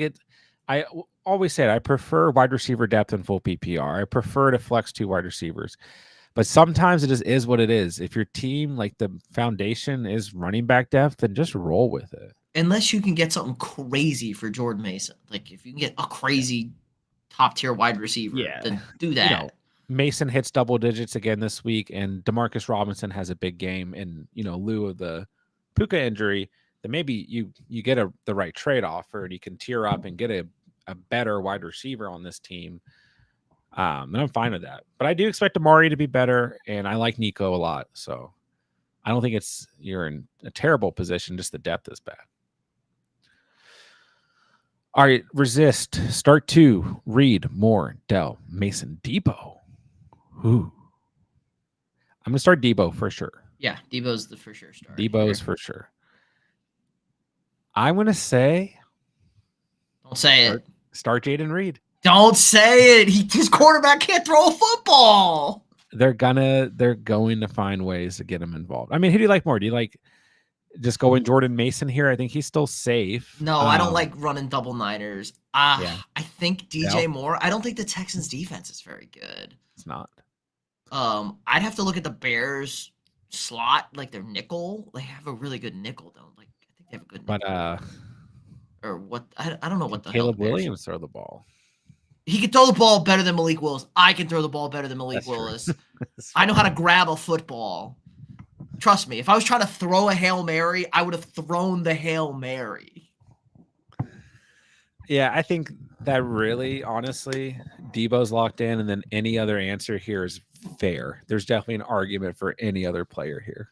I always said I prefer wide receiver depth in full PPR. I prefer to flex 2 wide receivers. But sometimes it just is what it is. If your team, the foundation is running back depth, then just roll with it. Unless you can get something crazy for Jordan Mason. If you can get a crazy top-tier wide receiver, then do that. Mason hits double digits again this week, and Demarcus Robinson has a big game in lieu of the Puka injury, then maybe you get the right trade-off, or you can tier up and get a better wide receiver on this team. And I'm fine with that. But I do expect Amari to be better, and I like Nico a lot. So I don't think you're in a terrible position, just the depth is bad. All right, resist. Start 2. Reed, Moore, Dell, Mason, Debo. Ooh. I'm going to start Debo for sure. Yeah, Debo's the for sure start. Debo's for sure. I'm going to say. Don't say it. Start Jaden Reed. Don't say it. His quarterback can't throw a football. They're going to find ways to get him involved. I mean, who do you like more? Do you like just going Jordan Mason here? I think he's still safe. No, I don't like running double Niners. Yeah. I think DJ Moore. I don't think the Texans defense is very good. It's not. I'd have to look at the Bears slot, like their nickel. They have a really good nickel, though. Like I think they have a good nickel. But or what? I don't know what the Caleb hell Williams throw the ball. He can throw the ball better than Malik Willis. I can throw the ball better than Malik Willis. I know how to grab a football. Trust me, if I was trying to throw a Hail Mary, I would have thrown the Hail Mary. Yeah, I think that really, honestly, Debo's locked in, and then any other answer here is fair. There's definitely an argument for any other player here.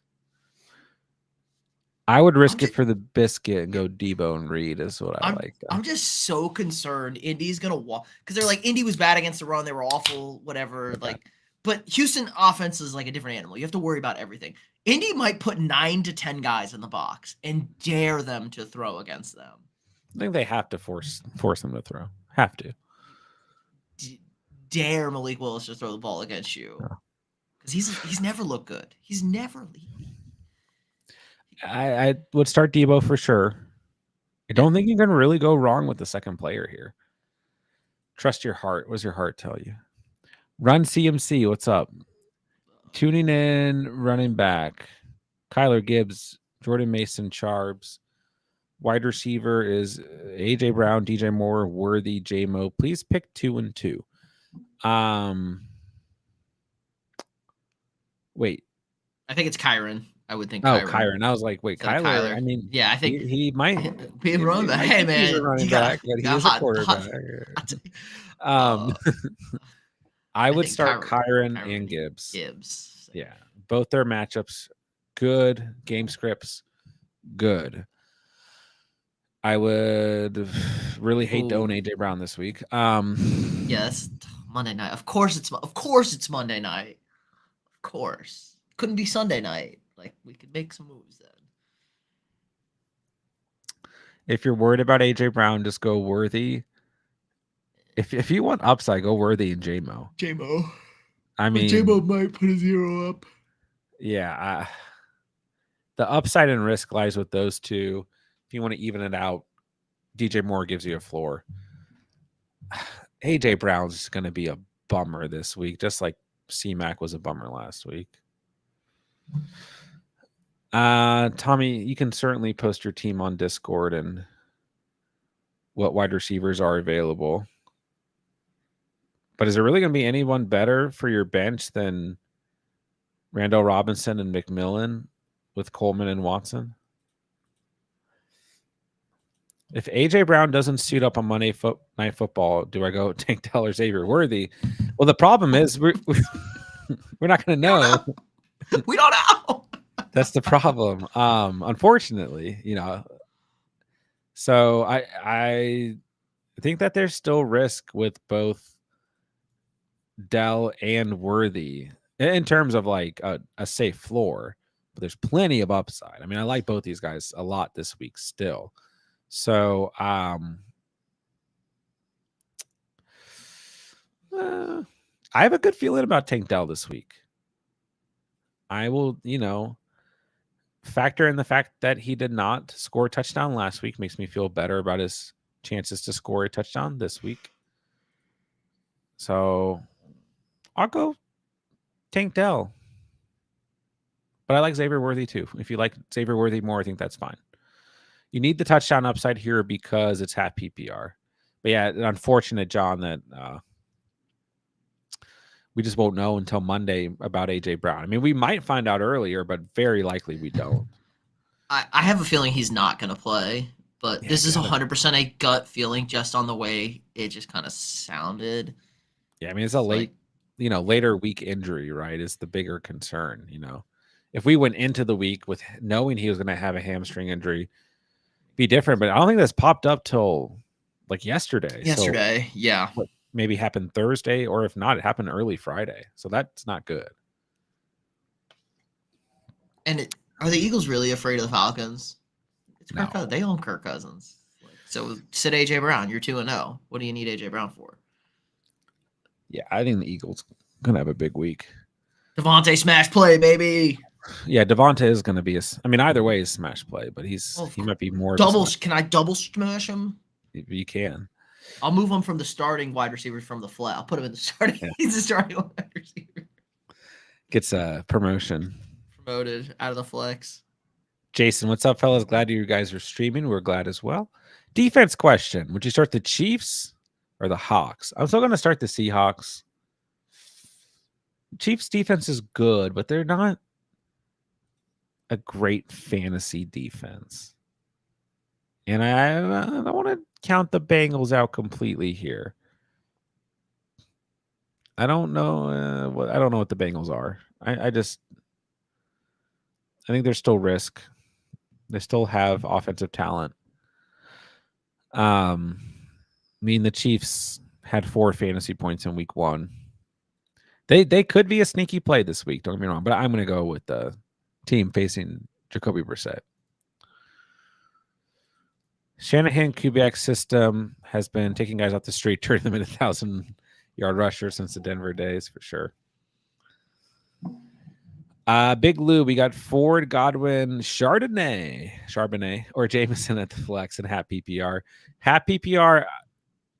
I would risk it for the biscuit and go Debo and Reed is what I like. I'm just so concerned Indy's gonna walk because they're like Indy was bad against the run, they were awful, whatever. Like, but Houston offense is like a different animal. You have to worry about everything. Indy might put 9 to 10 guys in the box and dare them to throw against them. I think they have to force them to throw. Have to. Dare Malik Willis to throw the ball against you because he's never looked good. He's never. I would start Debo for sure. I don't think you can really go wrong with the second player here. Trust your heart. What does your heart tell you? Run CMC. What's up? Tuning in, running back. Kyler Gibbs, Jordan Mason, Charbs. Wide receiver is AJ Brown, DJ Moore, Worthy, J-Mo. Please pick 2 and 2. Wait. I think it's Kyron. I would think. Kyron. I was like, wait, Kyler. I mean, yeah, I think he might be a running back. Hey, man, he's a running back, but he's a quarterback. I would start Kyron and Gibbs. Yeah, both their matchups good. Game scripts good. I would really hate to own AJ Brown this week. Yes, Monday night. Of course it's Monday night. Of course, couldn't be Sunday night. Like we could make some moves then. If you're worried about AJ Brown, just go Worthy. If you want upside, go Worthy and J-Mo. I mean, J-Mo might put a 0 up. Yeah, the upside and risk lies with those two. If you want to even it out, DJ Moore gives you a floor. AJ Brown's going to be a bummer this week, just like C-Mac was a bummer last week. Tommy, you can certainly post your team on Discord and what wide receivers are available. But is there really going to be anyone better for your bench than Randall Robinson and McMillan with Coleman and Watson? If AJ Brown doesn't suit up on Monday Night Football, do I go Tank Dell or Xavier Worthy? Well, the problem is we're not going to know. We don't know. That's the problem. Unfortunately, So I think that there's still risk with both Dell and Worthy in terms of like a safe floor, but there's plenty of upside. I mean, I like both these guys a lot this week still. So I have a good feeling about Tank Dell this week. I will, factor in the fact that he did not score a touchdown last week. Makes me feel better about his chances to score a touchdown this week. So I'll go Tank Dell. But I like Xavier Worthy too. If you like Xavier Worthy more, I think that's fine. You need the touchdown upside here because it's half PPR. But yeah, unfortunate, John, that we just won't know until Monday about AJ Brown. I mean, we might find out earlier, but very likely we don't. I have a feeling he's not going to play, but this is 100% a gut feeling just on the way it just kind of sounded. Yeah, I mean, it's a later week injury, right? Is the bigger concern, If we went into the week with knowing he was going to have a hamstring injury, be different, but I don't think that's popped up till like yesterday. Yesterday, yeah. What maybe happened Thursday, or if not, it happened early Friday. So that's not good. And are the Eagles really afraid of the Falcons? It's Kirk No. Cousins. They own Kirk Cousins. So sit AJ Brown. You're 2-0. What do you need AJ Brown for? Yeah, I think the Eagles gonna have a big week. Devontae smash play, baby. Yeah, Devontae is gonna be I mean, either way is smash play, but he might be more double. Can I double smash him? You can. I'll move him from the starting wide receiver from the flat. I'll put him in the starting. Yeah. He's the starting wide receiver. Gets a promotion. Promoted out of the flex. Jason, what's up, fellas? Glad you guys are streaming. We're glad as well. Defense question: would you start the Chiefs or the Hawks? I'm still going to start the Seahawks. Chiefs defense is good, but they're not a great fantasy defense. And I don't want to count the Bengals out completely here. I don't know what the Bengals are. I think there's still risk. They still have offensive talent. I mean, the Chiefs had 4 fantasy points in week 1. They could be a sneaky play this week. Don't get me wrong, but I'm going to go with the team facing Jacoby Brissett. Shanahan QB system has been taking guys off the street, turning them into 1,000-yard rushers since the Denver days, for sure. Big Lou, we got Ford, Godwin, Charbonnet, or Jameson at the flex and half PPR. Half PPR,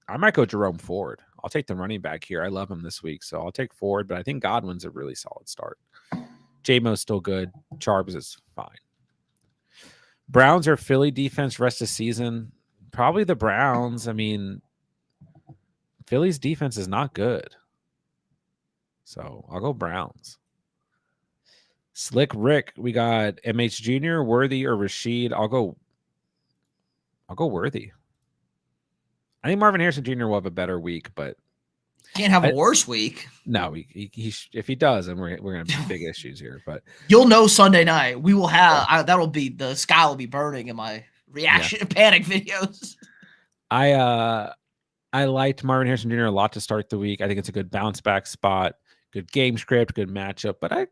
I might go Jerome Ford. I'll take the running back here. I love him this week, so I'll take Ford, but I think Godwin's a really solid start. J-Mo's still good. Charbs is fine. Browns or Philly defense rest of season? Probably the Browns. I mean, Philly's defense is not good. So I'll go Browns. Slick Rick, we got MH Jr., Worthy, or Rashid. I'll go Worthy. I think Marvin Harrison Jr. will have a better week, but can't have a worse week. No, he if he does, then we're gonna have big issues here. But you'll know Sunday night. We will have that'll be the sky will be burning in my reaction panic videos. I liked Marvin Harrison Jr. a lot to start the week. I think it's a good bounce back spot, good game script, good matchup. But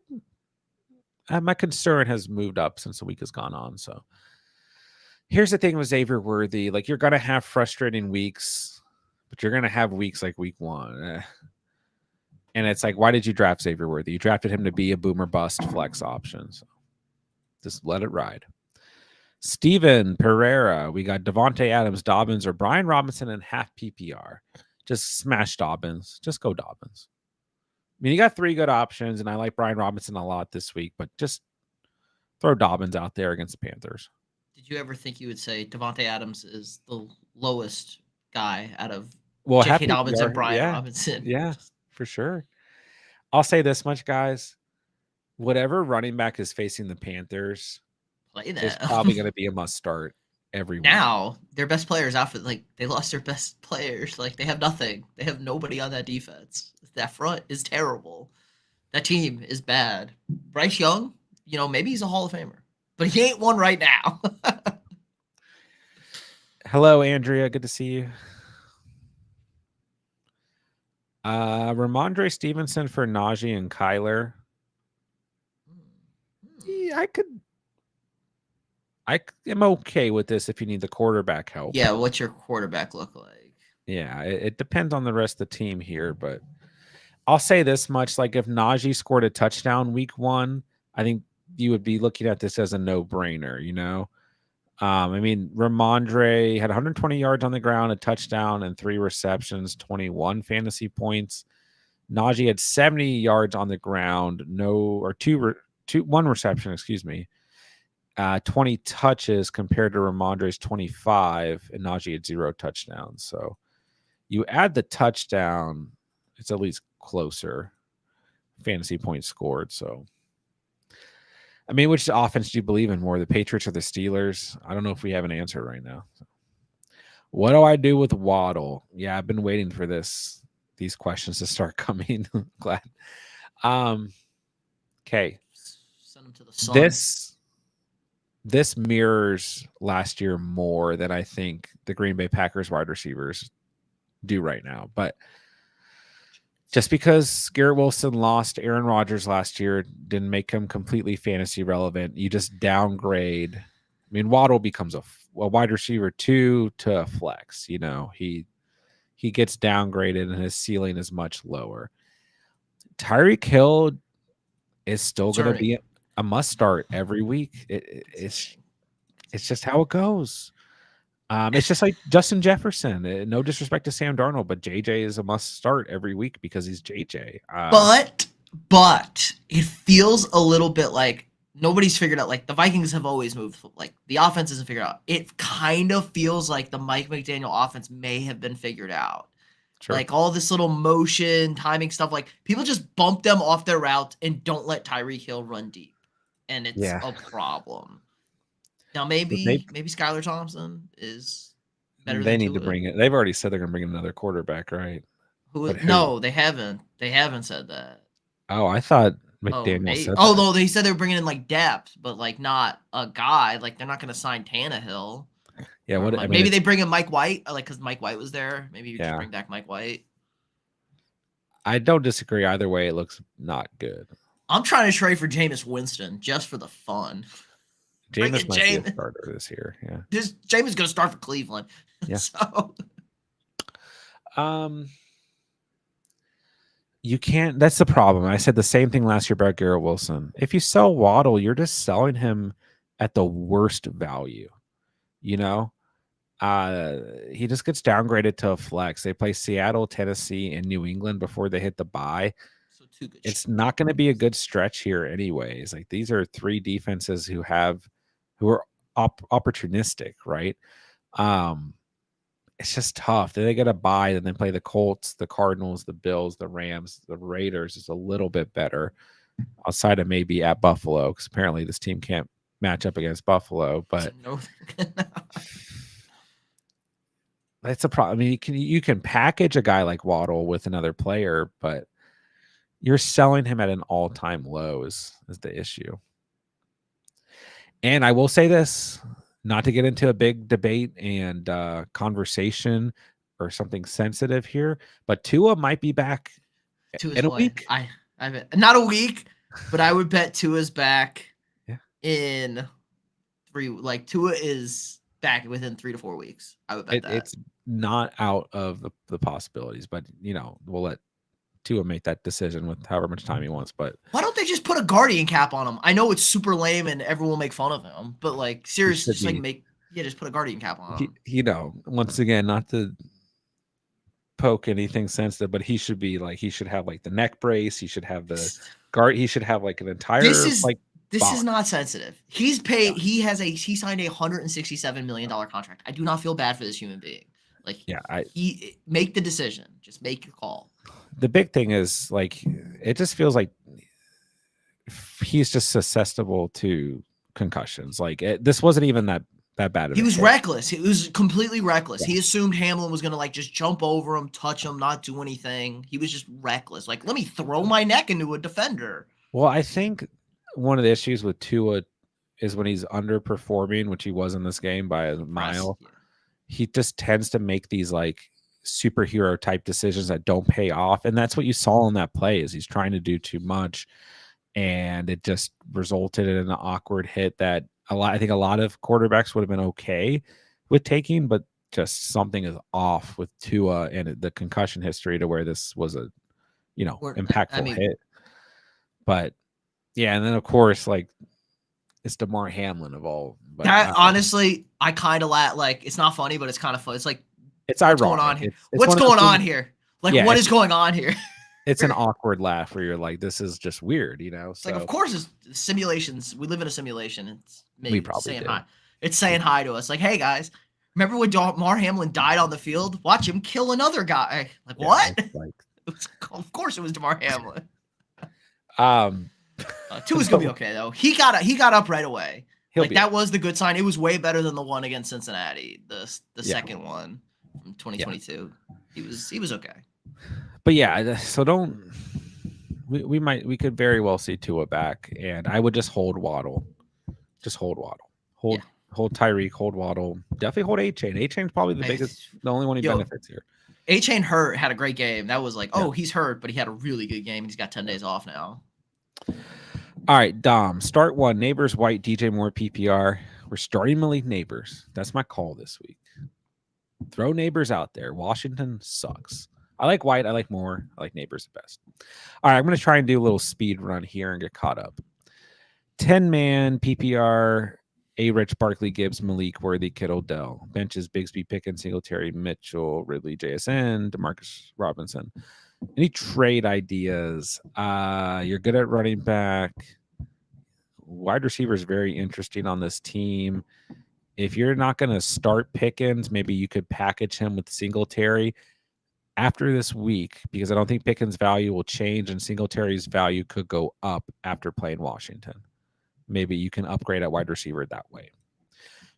my concern has moved up since the week has gone on. So here's the thing with Xavier Worthy. Like, you're going to have frustrating weeks, but you're going to have weeks like week 1. And it's like, why did you draft Xavier Worthy? You drafted him to be a boomer bust flex option. So just let it ride. Steven Pereira. We got Devontae Adams, Dobbins, or Brian Robinson in half PPR. Just smash Dobbins. Just go Dobbins. I mean, you got 3 good options, and I like Brian Robinson a lot this week, but just throw Dobbins out there against the Panthers. Did you ever think you would say Devontae Adams is the lowest guy out of J.K. Dobbins and Brian Robinson? Yeah, for sure. I'll say this much, guys. Whatever running back is facing the Panthers is probably going to be a must start every week. Now, their best players out for, like, they lost their best players. Like, they have nothing. They have nobody on that defense. That front is terrible. That team is bad. Bryce Young, maybe he's a Hall of Famer, but he ain't one right now. Hello, Andrea. Good to see you. Ramondre Stevenson for Najee and Kyler. Yeah, I am okay with this if you need the quarterback help. Yeah, what's your quarterback look like? Yeah, it depends on the rest of the team here, but I'll say this much: like, if Najee scored a touchdown week 1, I think you would be looking at this as a no-brainer. I mean, Ramondre had 120 yards on the ground, a touchdown, and 3 receptions, 21 fantasy points. Najee had 70 yards on the ground, 1 reception, 20 touches compared to Ramondre's 25, and Najee had 0 touchdowns. So you add the touchdown, it's at least closer fantasy points scored. So, I mean, which offense do you believe in more, the Patriots or the Steelers? I don't know if we have an answer right now. So, what do I do with Waddle? Yeah, I've been waiting for these questions to start coming. Glad. Okay. Send him to the sun. this mirrors last year more than I think the Green Bay Packers wide receivers do right now. But just because Garrett Wilson lost Aaron Rodgers last year didn't make him completely fantasy relevant. You just downgrade. I mean, Waddle becomes a wide receiver 2 to a flex. You know, he gets downgraded and his ceiling is much lower. Tyreek Hill is still going to be a must start every week. It's just how it goes. It's just like Justin Jefferson. No disrespect to Sam Darnold, but JJ is a must start every week because he's JJ. But it feels a little bit like nobody's figured out. Like the Vikings have always moved. Like the offense isn't figured out. It kind of feels like the Mike McDaniel offense may have been figured out. Sure. Like all this little motion, timing stuff. Like people just bump them off their route and don't let Tyreek Hill run deep, and it's a problem. Now maybe Skylar Thompson is better. They need to bring it. They've already said they're going to bring in another quarterback, right? Who? No, they haven't. They haven't said that. Oh, I thought McDaniel said that. Although they said they were bringing in like depth, but like not a guy. Like they're not going to sign Tannehill. Yeah, maybe they bring in Mike White, like because Mike White was there. Maybe you just bring back Mike White. I don't disagree either way. It looks not good. I'm trying to trade for Jameis Winston just for the fun. Jameis might be a starter this year. Yeah, Jameis going to start for Cleveland. Yeah. So, you can't. That's the problem. I said the same thing last year about Garrett Wilson. If you sell Waddle, you're just selling him at the worst value. You know, he just gets downgraded to a flex. They play Seattle, Tennessee, and New England before they hit the bye. So two good. It's not going to be a good stretch here, anyways. Like these are 3 defenses who are opportunistic, right? It's just tough. Then they get a bye, then they play the Colts, the Cardinals, the Bills, the Rams, the Raiders is a little bit better, outside of maybe at Buffalo, because apparently this team can't match up against Buffalo. But that's a problem. I mean, you can package a guy like Waddle with another player, but you're selling him at an all-time low is the issue. And I will say this, not to get into a big debate and conversation or something sensitive here, but Tua might be back in a week. I bet not a week, but I would bet Tua's back in 3. Like Tua is back within 3 to 4 weeks. I would bet that. It's not out of the possibilities, but we'll let Tua make that decision with however much time he wants. But why don't they just put a guardian cap on him? I know it's super lame and everyone will make fun of him, but like seriously, just put a guardian cap on him. Once again, not to poke anything sensitive, but he should have like the neck brace. He should have the guard. He should have like an entire This is not sensitive. He's paid. Yeah. He signed a $167 million contract. I do not feel bad for this human being. Like, make the decision. Just make your call. The big thing is like it just feels like he's just susceptible to concussions. Like this wasn't even that bad. He was reckless. He was completely reckless. Yeah. He assumed Hamlin was gonna like just jump over him, touch him, not do anything. He was just reckless. Like, let me throw my neck into a defender. Well, I think one of the issues with Tua is when he's underperforming, which he was in this game by a mile. Yeah. He just tends to make these like superhero type decisions that don't pay off, and that's what you saw in that play. Is he's trying to do too much, and it just resulted in an awkward hit that I think a lot of quarterbacks would have been okay with taking, but just something is off with Tua and the concussion history to where this was a impactful hit. But yeah, and then of course like it's DeMar Hamlin of all. But honestly, I kind of like it's not funny, but it's kind of fun. It's like it's ironic. What's going on here? What's going on here? Like, what is going on here? It's an awkward laugh where you're like, this is just weird, It's like, of course, it's simulations. We live in a simulation. It's we probably saying hi. It's saying hi to us. Like, hey guys, remember when DeMar Hamlin died on the field? Watch him kill another guy. Like, what? Of course, it was DeMar Hamlin. Tua's gonna be okay though. He got up right away. That was the good sign. It was way better than the one against Cincinnati. The second one from 2022. Yeah. He was okay. But yeah, so we could very well see Tua back, and I would just hold Waddle. Just hold Waddle. Hold Tyreek, hold Waddle. Definitely hold A-Chain. A-Chain's probably the only one who benefits here. A-Chain hurt, had a great game. That was like, he's hurt, but he had a really good game. He's got 10 days off now. All right, Dom. Start one. Neighbors, White, DJ Moore, PPR. We're starting Malik Neighbors. That's my call this week. Throw Neighbors out there. Washington sucks. I like White. I like Moore. I like Neighbors the best. All right, I'm going to try and do a little speed run here and get caught up. 10-man PPR. A-Rich, Barkley, Gibbs, Malik, Worthy, Kittle, Dell. Benches, Bigsby, Pickens, Singletary, Mitchell, Ridley, JSN, DeMarcus Robinson. Any trade ideas? You're good at running back. Wide receiver is very interesting on this team. If you're not going to start Pickens, maybe you could package him with Singletary after this week, because I don't think Pickens' value will change and Singletary's value could go up after playing Washington. Maybe you can upgrade at wide receiver that way.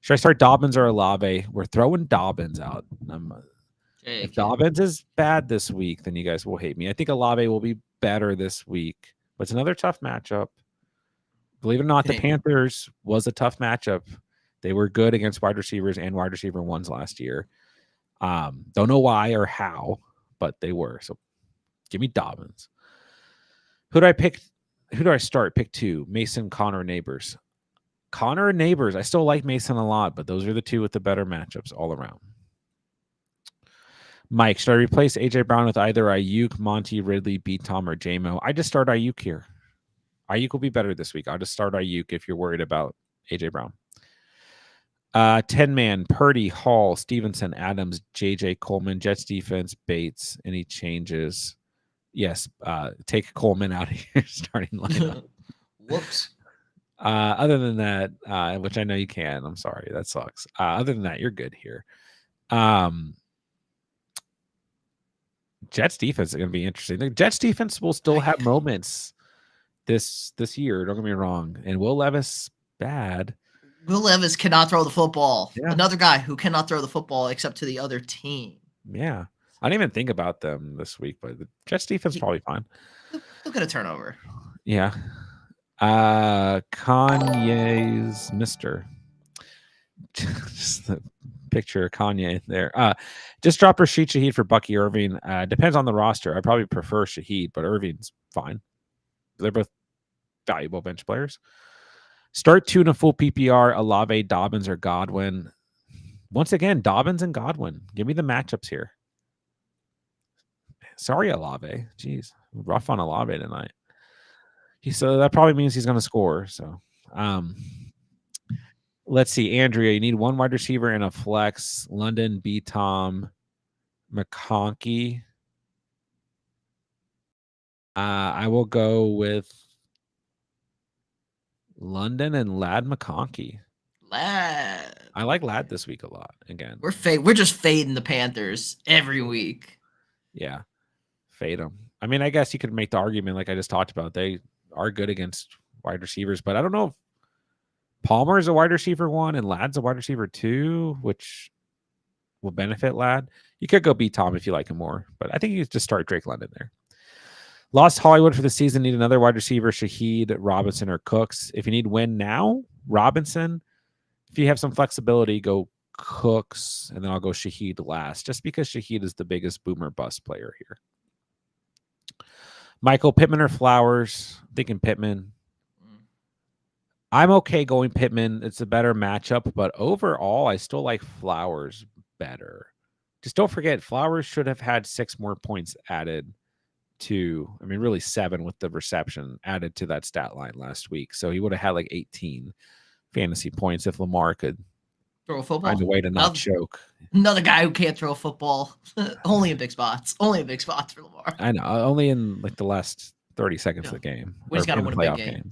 Should I start Dobbins or Olave? We're throwing Dobbins out. If Dobbins is bad this week, then you guys will hate me. I think Olave will be better this week, but it's another tough matchup. Believe it or not, the Panthers was a tough matchup. They were good against wide receivers and wide receiver ones last year. Don't know why or how, but they were. So give me Dobbins. Who do I pick? Who do I start? Pick two. Mason, Connor, Neighbors. Connor and Neighbors. I still like Mason a lot, but those are the two with the better matchups all around. Mike, should I replace A.J. Brown with either Ayuk, Monty, Ridley, B. Tom, or J-Mo? I just start Ayuk here. Ayuk will be better this week. I'll just start Ayuk if you're worried about A.J. Brown. 10-man, Purdy, Hall, Stevenson, Adams, J.J. Coleman, Jets defense, Bates. Any changes? Yes, take Coleman out of your starting lineup. Whoops. Other than that, which I know you can. I'm sorry. That sucks. Other than that, you're good here. Jets defense is going to be interesting. The Jets defense will still have moments this year. Don't get me wrong. And Will Levis, bad. Will Levis cannot throw the football. Yeah. Another guy who cannot throw the football except to the other team. Yeah. I didn't even think about them this week, but the Jets defense is probably fine. Look at a turnover. Yeah. Kanye's Mr. Just the picture of Kanye there. Just drop Rashid Shaheed for Bucky Irving. Depends on the roster. I probably prefer Shaheed, but Irving's fine. They're both valuable bench players. Start two in a full PPR, Olave, Dobbins, or Godwin. Once again, Dobbins and Godwin. Give me the matchups here. Sorry, Olave. Jeez, rough on Olave tonight. So that probably means he's going to score. So, let's see, Andrea. You need one wide receiver and a flex. London, B. Tom, McConkey. I will go with London and Lad McConkey. Lad. I like Lad this week a lot. Again, we're just fading the Panthers every week. Yeah, fade them. I mean, I guess you could make the argument like I just talked about. They are good against wide receivers, but I don't know if Palmer is a wide receiver 1 and Lad's a wide receiver 2, which will benefit Lad. You could go beat Tom if you like him more, but I think you just start Drake London there. Lost Hollywood for the season. Need another wide receiver, Shaheed, Robinson, or Cooks. If you need win now, Robinson. If you have some flexibility, go Cooks, and then I'll go Shaheed last, just because Shaheed is the biggest boomer bust player here. Michael, Pittman or Flowers? I'm thinking Pittman. I'm okay going Pittman. It's a better matchup, but overall, I still like Flowers better. Just don't forget, Flowers should have had 6 more points added to, I mean, really 7 with the reception added to that stat line last week. So he would have had like 18 fantasy points if Lamar could throw a football. Find a way to not choke. Another guy who can't throw a football. Only in big spots. Only in big spots for Lamar. I know. Only in like the last 30 seconds of the game. He's got to win a big game.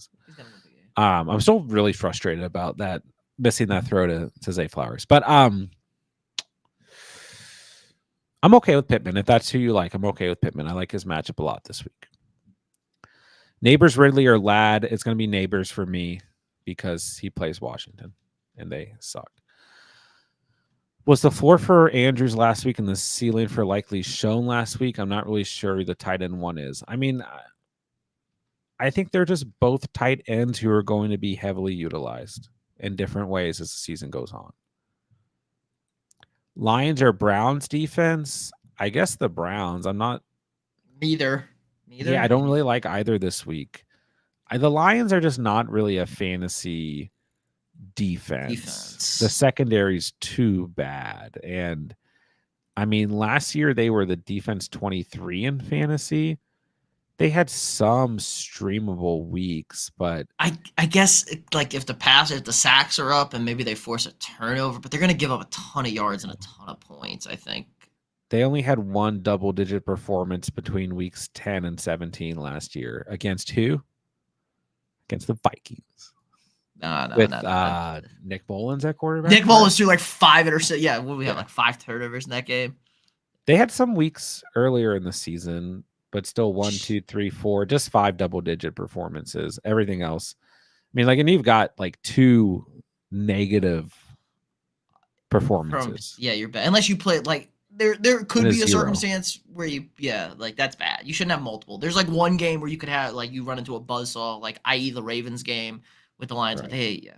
I'm still really frustrated about that, missing that throw to Zay Flowers. But I'm okay with Pittman. If that's who you like, I'm okay with Pittman. I like his matchup a lot this week. Neighbors, Ridley, or Ladd. It's going to be Neighbors for me because he plays Washington, and they suck. Was the floor for Andrews last week and the ceiling for Likely shown last week? I'm not really sure the tight end one is. I mean, I think they're just both tight ends who are going to be heavily utilized. in different ways as the season goes on. Lions or Browns defense? I guess the Browns. I'm not. Neither. Yeah, I don't really like either this week. The Lions are just not really a fantasy defense. The secondary's too bad. And I mean, last year they were the defense 23 in fantasy. They had some streamable weeks, but I guess like if the sacks are up and maybe they force a turnover, but they're going to give up a ton of yards and a ton of points, I think. They only had one double-digit performance between weeks 10 and 17 last year. Against who? Against the Vikings. No. Nick Mullins at quarterback. Nick Mullins threw like 5 interceptions. Yeah, we had like 5 turnovers in that game. They had some weeks earlier in the season, but still 1, 2, 3, 4, just 5 double-digit performances. Everything else, I mean, like, and you've got like 2 negative performances. You're bad unless you play like there could be a circumstance where like that's bad. You shouldn't have multiple. There's like one game where you could have like you run into a buzzsaw, like i.e. the Ravens game with the Lions. Right. But hey,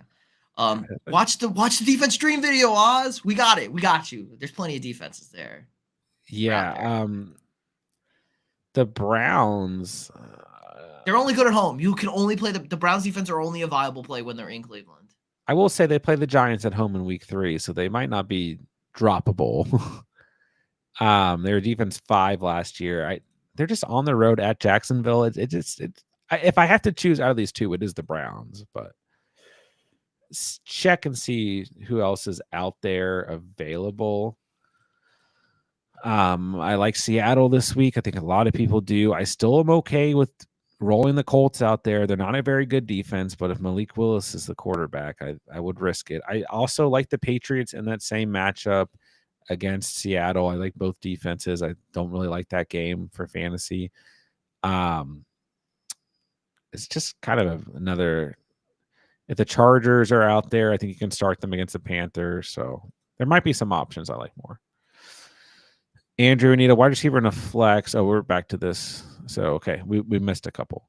watch the defense stream video, Oz. We got it. We got you. There's plenty of defenses there. Yeah. The Browns. They're only good at home. You can only play the Browns defense are only a viable play when they're in Cleveland. I will say they play the Giants at home in week 3, so they might not be droppable. They were defense 5 last year. They're just on the road at Jacksonville. If I have to choose out of these 2, it is the Browns, but check and see who else is out there available. I like Seattle this week. I think a lot of people do. I still am okay with rolling the Colts out there. They're not a very good defense, but if Malik Willis is the quarterback, I would risk it. I also like the Patriots in that same matchup against Seattle. I like both defenses. I don't really like that game for fantasy. It's just kind of another. If the Chargers are out there, I think you can start them against the Panthers. So there might be some options I like more. Andrew, need a wide receiver and a flex. Oh, we're back to this. So, okay, we missed a couple.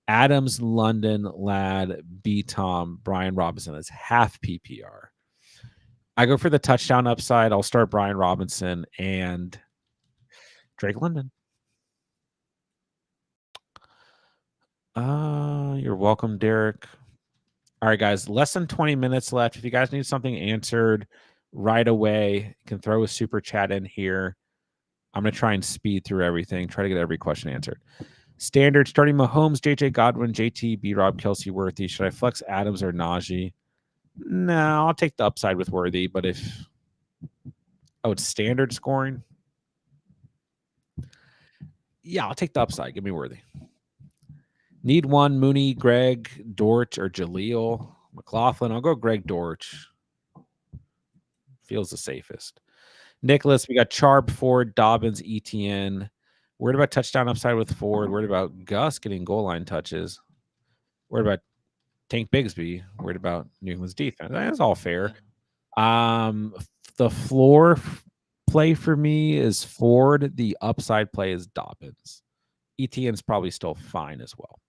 Adams, London, Ladd, B-Tom, Brian Robinson. That's half PPR. I go for the touchdown upside. I'll start Brian Robinson and Drake London. You're welcome, Derek. All right, guys, less than 20 minutes left. If you guys need something answered right away, you can throw a super chat in here. I'm going to try and speed through everything, try to get every question answered. Standard, starting Mahomes, JJ Godwin, JT, B-Rob, Kelsey, Worthy. Should I flex Adams or Najee? No, I'll take the upside with Worthy, but if... Oh, it's standard scoring? Yeah, I'll take the upside. Give me Worthy. Need one, Mooney, Greg, Dortch, or Jaleel. McLaughlin, I'll go Greg Dortch. Feels the safest. Nicholas, we got Charb, Ford, Dobbins, ETN. Worried about touchdown upside with Ford. Worried about Gus getting goal line touches. Worried about Tank Bigsby. Worried about New England's defense. That's all fair. The floor play for me is Ford. The upside play is Dobbins. ETN's probably still fine as well.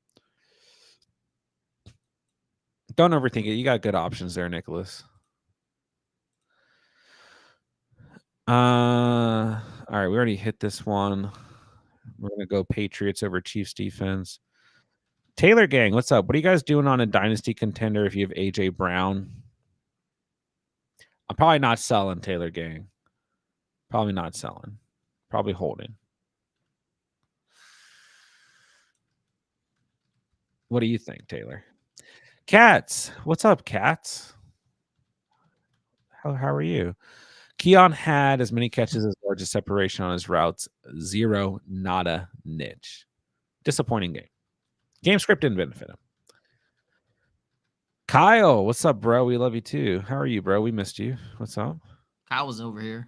Don't overthink it. You got good options there, Nicholas. All right, we already hit this one. We're gonna go Patriots over Chiefs defense. Taylor Gang, what's up? What are you guys doing on a dynasty contender if you have AJ Brown? I'm probably not selling, Taylor Gang. Probably not selling. Probably holding. What do you think, Taylor? Cats, what's up, Cats? How are you? Keon had as many catches as large as separation on his routes. 0, nada, niche. Disappointing game. Game script didn't benefit him. Kyle, what's up, bro? We love you too. How are you, bro? We missed you. What's up? Kyle was over here.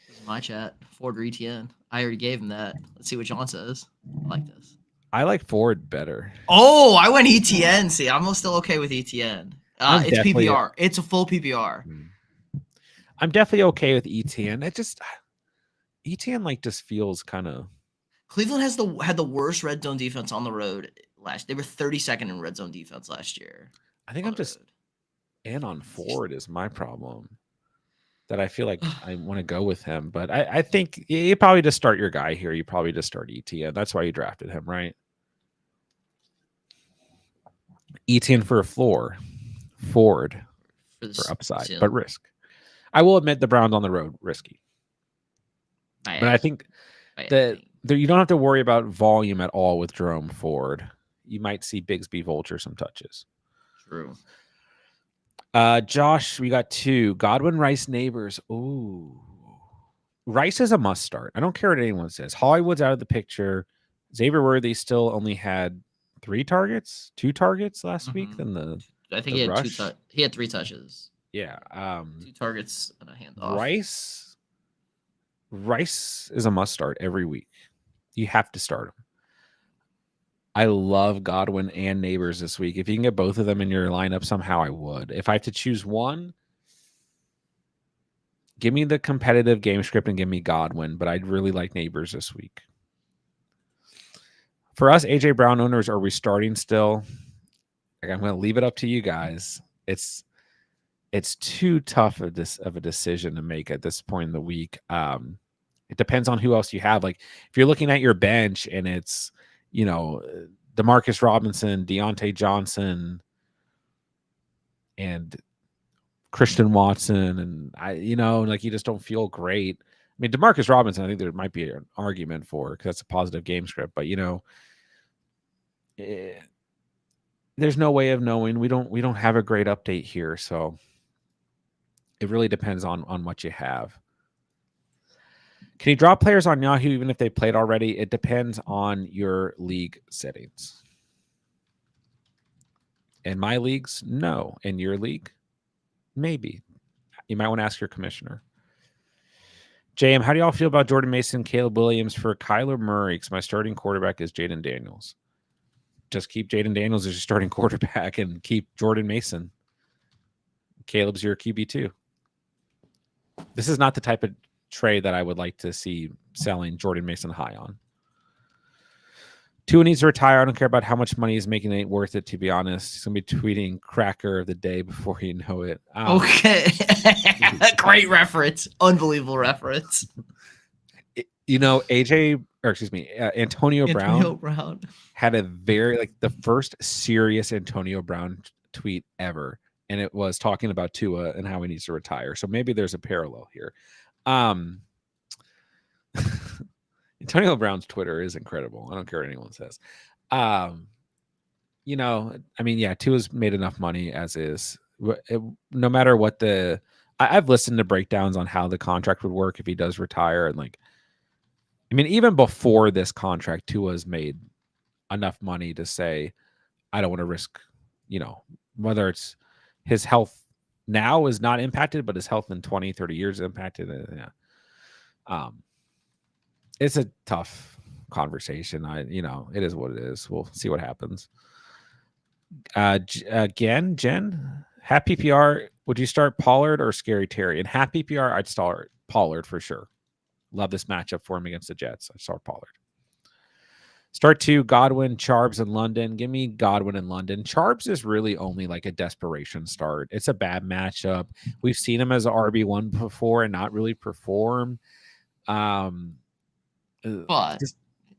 This is my chat. Ford or ETN. I already gave him that. Let's see what John says. I like this. I like Ford better. Oh, I went ETN. See, I'm still okay with ETN. It's PPR. It's a full PPR. I'm definitely okay with ETN. ETN like just feels kind of. Cleveland had the worst red zone defense on the road last. They were 32nd in red zone defense last year. I think And on Ford is my problem. That I feel like I want to go with him, but I think you probably just start your guy here. You probably just start ETN. That's why you drafted him, right? ETN for a floor, Ford for upside, but risk. I will admit the Browns on the road risky, but I think that you don't have to worry about volume at all with Jerome Ford. You might see Bigsby vulture some touches. True. Josh, we got 2. Godwin, Rice, Neighbors. Ooh. Rice is a must start. I don't care what anyone says. Hollywood's out of the picture. Xavier Worthy still only had 2 targets last week. Then I think he had rush. He had 3 touches. Yeah. 2 targets and a handoff. Rice is a must start every week. You have to start him. I love Godwin and Neighbors this week. If you can get both of them in your lineup somehow, I would. If I have to choose one, give me the competitive game script and give me Godwin, but I'd really like Neighbors this week. For us AJ Brown owners, are we starting still? Like, I'm going to leave it up to you guys. It's too tough of a decision to make at this point in the week. It depends on who else you have. Like if you're looking at your bench and it's, DeMarcus Robinson, Deontay Johnson, and Christian Watson, and like you just don't feel great. I mean, DeMarcus Robinson, I think there might be an argument for because that's a positive game script, but there's no way of knowing. We don't have a great update here, so it really depends on what you have. Can you drop players on Yahoo even if they played already? It depends on your league settings. In my leagues, no. In your league, maybe. You might want to ask your commissioner. JM, how do y'all feel about Jordan Mason, Caleb Williams for Kyler Murray? Because my starting quarterback is Jaden Daniels. Just keep Jaden Daniels as your starting quarterback and keep Jordan Mason. Caleb's your QB2. This is not the type of trade that I would like to see selling Jordan Mason high on. Tua needs to retire. I don't care about how much money he's making. It ain't worth it, to be honest. He's going to be tweeting cracker of the day before you know it. Okay. Great reference. Unbelievable reference. Antonio Brown had a very, the first serious Antonio Brown tweet ever. And it was talking about Tua and how he needs to retire. So maybe there's a parallel here. Antonio Brown's Twitter is incredible. I don't care what anyone says. Tua's made enough money as is. No matter what I've listened to breakdowns on how the contract would work if he does retire. And even before this contract, Tua's made enough money to say, I don't want to risk, whether it's his health now is not impacted, but his health in 20, 30 years is impacted. It's a tough conversation. It is what it is. We'll see what happens. Again, Jen, half PPR, would you start Pollard or Scary Terry? In half PPR, I'd start Pollard for sure. Love this matchup for him against the Jets. I'd start Pollard. Start 2, Godwin, Charbs, and London. Give me Godwin and London. Charbs is really only like a desperation start. It's a bad matchup. We've seen him as an RB1 before and not really perform. But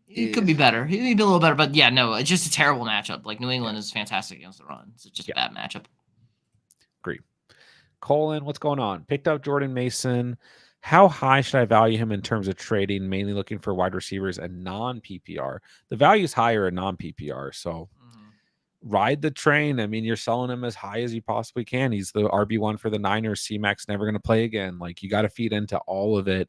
it could be better. He could be a little better. But yeah, no, it's just a terrible matchup. Like New England is fantastic against the run. It's just a bad matchup. Agree. Colin, what's going on? Picked up Jordan Mason. How high should I value him in terms of trading? Mainly looking for wide receivers and non-PPR. The value is higher in non-PPR, so ride the train. You're selling him as high as you possibly can. He's the RB1 for the Niners. C-Mac's never going to play again. You got to feed into all of it,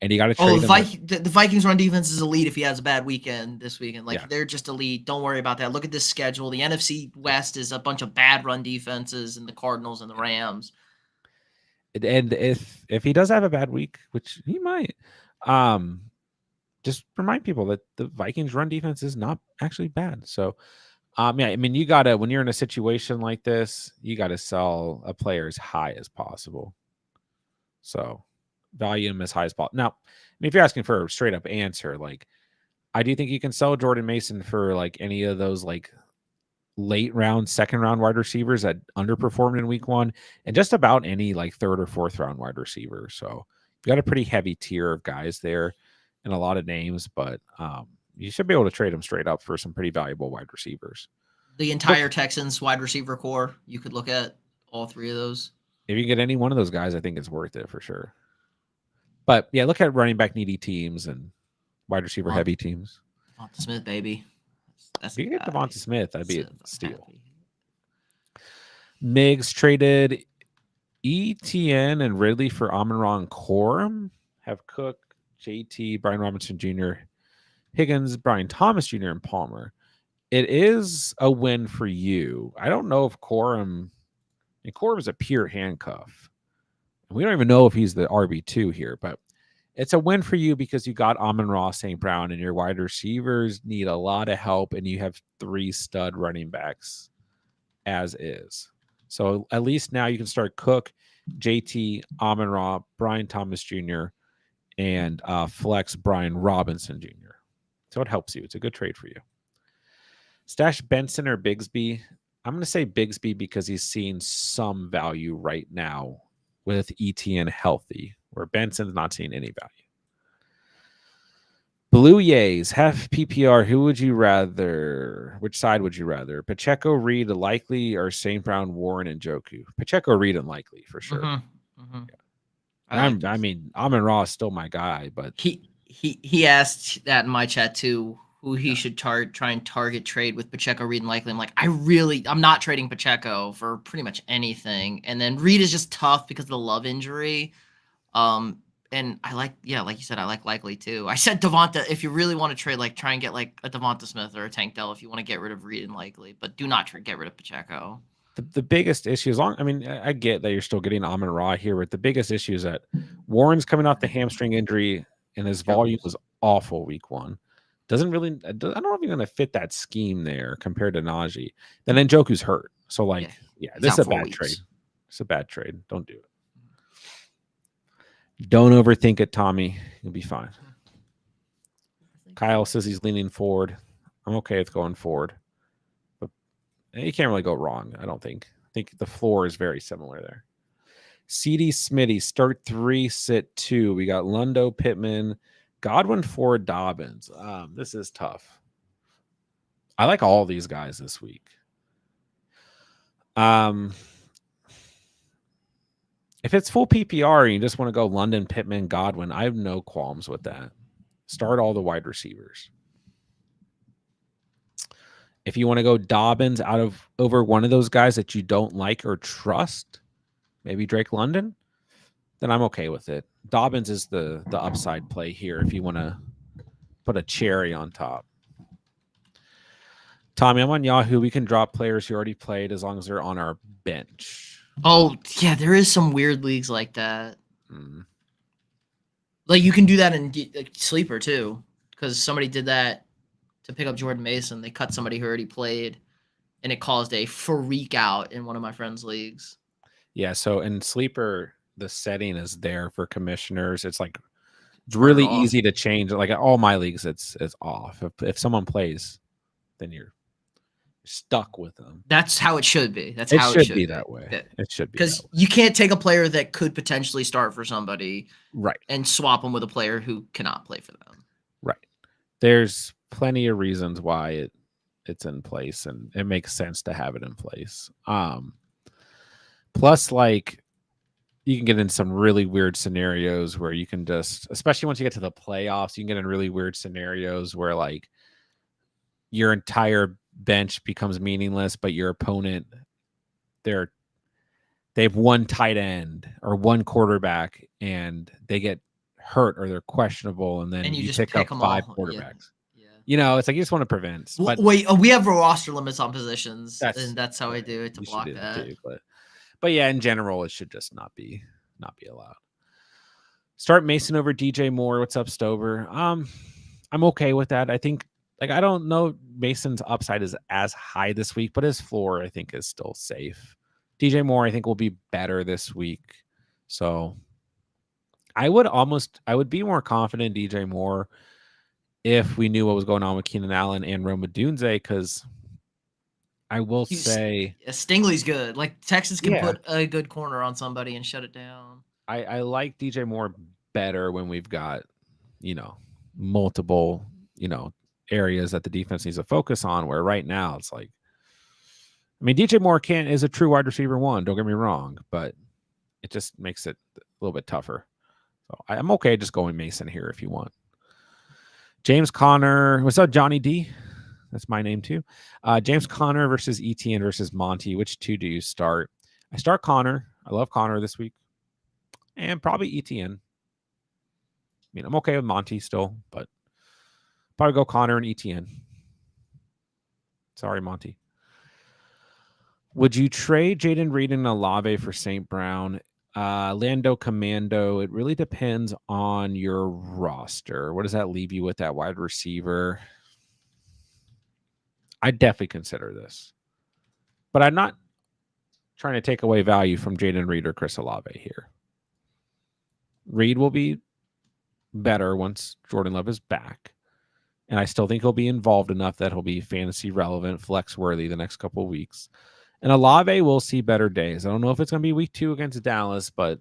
and you got to trade him. The Vikings run defense is elite if he has a bad weekend this weekend. They're just elite. Don't worry about that. Look at this schedule. The NFC West is a bunch of bad run defenses, and the Cardinals and the Rams. And if he does have a bad week, which he might, just remind people that the Vikings run defense is not actually bad. So, you gotta, when you're in a situation like this, you gotta sell a player as high as possible. So value him as high as possible. Now, if you're asking for a straight up answer, I do think you can sell Jordan Mason for any of those late round, second round wide receivers that underperformed in week 1, and just about any like third or fourth round wide receiver. So you got a pretty heavy tier of guys there and a lot of names, but you should be able to trade them straight up for some pretty valuable wide receivers. The entire Texans wide receiver core, you could look at all 3 of those. If you get any one of those guys, I think it's worth it for sure. But yeah, look at running back needy teams and wide receiver heavy teams. Devonta Smith, baby. If you get Devonta Smith, that'd be a steal. Miggs traded ETN and Ridley for Amon-Ra and Corum. Have Cook, JT, Brian Robinson Jr., Higgins, Brian Thomas Jr., and Palmer. It is a win for you. I don't know if Corum is a pure handcuff. We don't even know if he's the RB2 here, but it's a win for you because you got Amon-Ra St. Brown, and your wide receivers need a lot of help, and you have 3 stud running backs as is. So at least now you can start Cook, JT, Amon-Ra, Brian Thomas Jr., and flex Brian Robinson Jr. So it helps you. It's a good trade for you. Stash Benson or Bigsby. I'm going to say Bigsby because he's seeing some value right now with ETN healthy, where Benson's not seeing any value. Blue Yays, half PPR. Who would you rather? Which side would you rather? Pacheco, Reed, likely, or St. Brown, Warren, and Njoku? Pacheco, Reed, and likely for sure. Yeah. I mean, Amon-Ra is still my guy, but he asked that in my chat too. Who he should try and target trade with Pacheco, Reed, and likely. I'm like, I'm not trading Pacheco for pretty much anything. And then Reed is just tough because of the Love injury. And I like you said, I like likely too. I said Devonta, if you really want to trade, like try and get like a Devonta Smith or a Tank Dell if you want to get rid of Reed and likely, but do not get rid of Pacheco. The biggest issue I get that you're still getting Amon-Ra here, but the biggest issue is that Warren's coming off the hamstring injury and his volume was awful week 1. Doesn't really, I don't know if you're going to fit that scheme there compared to Najee. Then Njoku's hurt. So, this is a bad trade. It's a bad trade. Don't do it. Don't overthink it, Tommy. You'll be fine. Kyle says he's leaning forward. I'm okay with going forward. But you can't really go wrong, I don't think. I think the floor is very similar there. CD Smitty, start 3, sit 2. We got Lundo, Pittman, Godwin, Ford, Dobbins. This is tough. I like all these guys this week. If it's full PPR and you just want to go London, Pittman, Godwin, I have no qualms with that. Start all the wide receivers. If you want to go Dobbins over one of those guys that you don't like or trust, maybe Drake London, then I'm okay with it. Dobbins is the upside play here if you want to put a cherry on top. Tommy, I'm on Yahoo. We can drop players who already played as long as they're on our bench. Oh, yeah, there is some weird leagues like that. Like you can do that in Sleeper too, because somebody did that to pick up Jordan Mason. They cut somebody who already played, and it caused a freak out in one of my friends' leagues. Yeah, so in Sleeper, the setting is there for commissioners. It's like it's really easy to change. Like all my leagues, it's off. If someone plays, then you're stuck with them. That's how it should be. It should be that way. It should be because you can't take a player that could potentially start for somebody, right, and swap them with a player who cannot play for them. Right. There's plenty of reasons why it's in place, and it makes sense to have it in place. Plus, like, you can get in some really weird scenarios where you can just, especially once you get to the playoffs, you can get in really weird scenarios where like your entire bench becomes meaningless, but your opponent, they have one tight end or one quarterback and they get hurt or they're questionable, and then you pick up 5 quarterbacks. Yeah. You know, it's like you just want to prevent. But wait, we have roster limits on positions, and that's how I do it to block that. Too, but yeah, in general, it should just not be allowed. Start Mason over DJ Moore. What's up, Stover? I'm okay with that. I think, like, I don't know Mason's upside is as high this week, but his floor, I think, is still safe. DJ Moore, I think, will be better this week. So I would be more confident in DJ Moore if we knew what was going on with Keenan Allen and Roma Dunze, because I will say Stingley's good. Like Texas can yeah, put a good corner on somebody and shut it down. I like DJ Moore better when we've got, multiple, areas that the defense needs to focus on, where right now it's like, I mean, DJ Moore is a true wide receiver one, don't get me wrong, but it just makes it a little bit tougher. So I'm okay just going Mason here if you want. James Conner, what's up, Johnny D? That's my name too. James Conner versus Etienne versus Monty. Which two do you start? I start Conner. I love Conner this week. And probably Etienne. I mean, I'm okay with Monty still, but probably go Conner and Etienne. Sorry, Monty. Would you trade Jaden Reed and Olave for St. Brown? Lando Commando, it really depends on your roster. What does that leave you with that wide receiver? I definitely consider this. But I'm not trying to take away value from Jaden Reed or Chris Olave here. Reed will be better once Jordan Love is back. And I still think he'll be involved enough that he'll be fantasy relevant, flex worthy the next couple of weeks. And Olave will see better days. I don't know if it's going to be week 2 against Dallas, but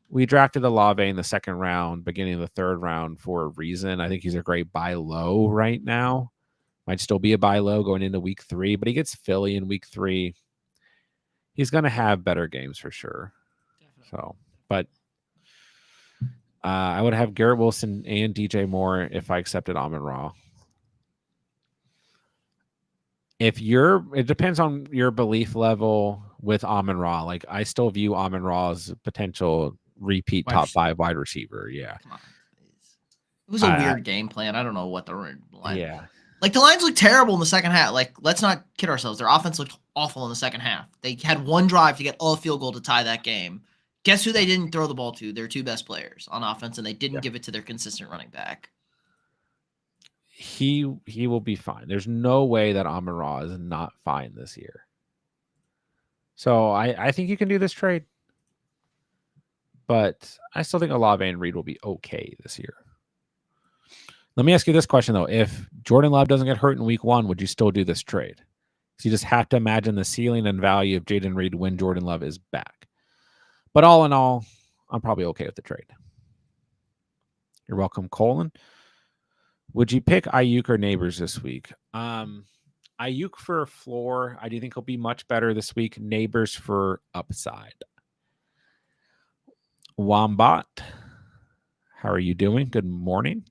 we drafted Olave in the second round, beginning of the third round for a reason. I think he's a great buy low right now. Might still be a buy low going into week 3, but he gets Philly in week 3. He's going to have better games for sure. Definitely. So, but I would have Garrett Wilson and DJ Moore if I accepted Amon-Ra. It depends on your belief level with Amon-Ra. Like, I still view Amon-Ra as a potential repeat top 5 wide receiver. Yeah. Come on. It was a weird game plan. I don't know what the line. Yeah. Like, the Lions looked terrible in the second half. Like, let's not kid ourselves. Their offense looked awful in the second half. They had one drive to get a field goal to tie that game. Guess who they didn't throw the ball to? Their 2 best players on offense, and they didn't give it to their consistent running back. He will be fine. There's no way that Amon-Ra is not fine this year. So I think you can do this trade. But I still think Olave and Reed will be okay this year. Let me ask you this question, though. If Jordan Love doesn't get hurt in week 1, would you still do this trade? Because you just have to imagine the ceiling and value of Jaden Reed when Jordan Love is back. But all in all, I'm probably okay with the trade. You're welcome, Colin. Would you pick Ayuk or Neighbors this week? Ayuk for a floor. I do think he'll be much better this week. Neighbors for upside. Wombat, how are you doing? Good morning.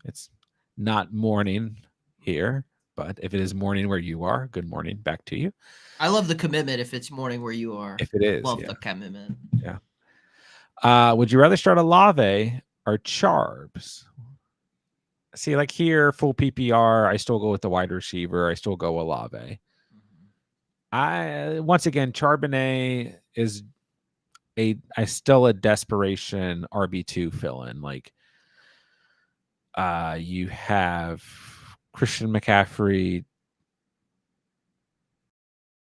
It's not morning here, but if it is morning where you are, good morning back to you. I love the commitment if it's morning where you are. If it is. Love the commitment. Yeah. Would you rather start Olave or Charbs? See, like here, full PPR, I still go with the wide receiver. I still go Olave. Once again, Charbonnet is still a desperation RB2 fill-in. Like, you have Christian McCaffrey,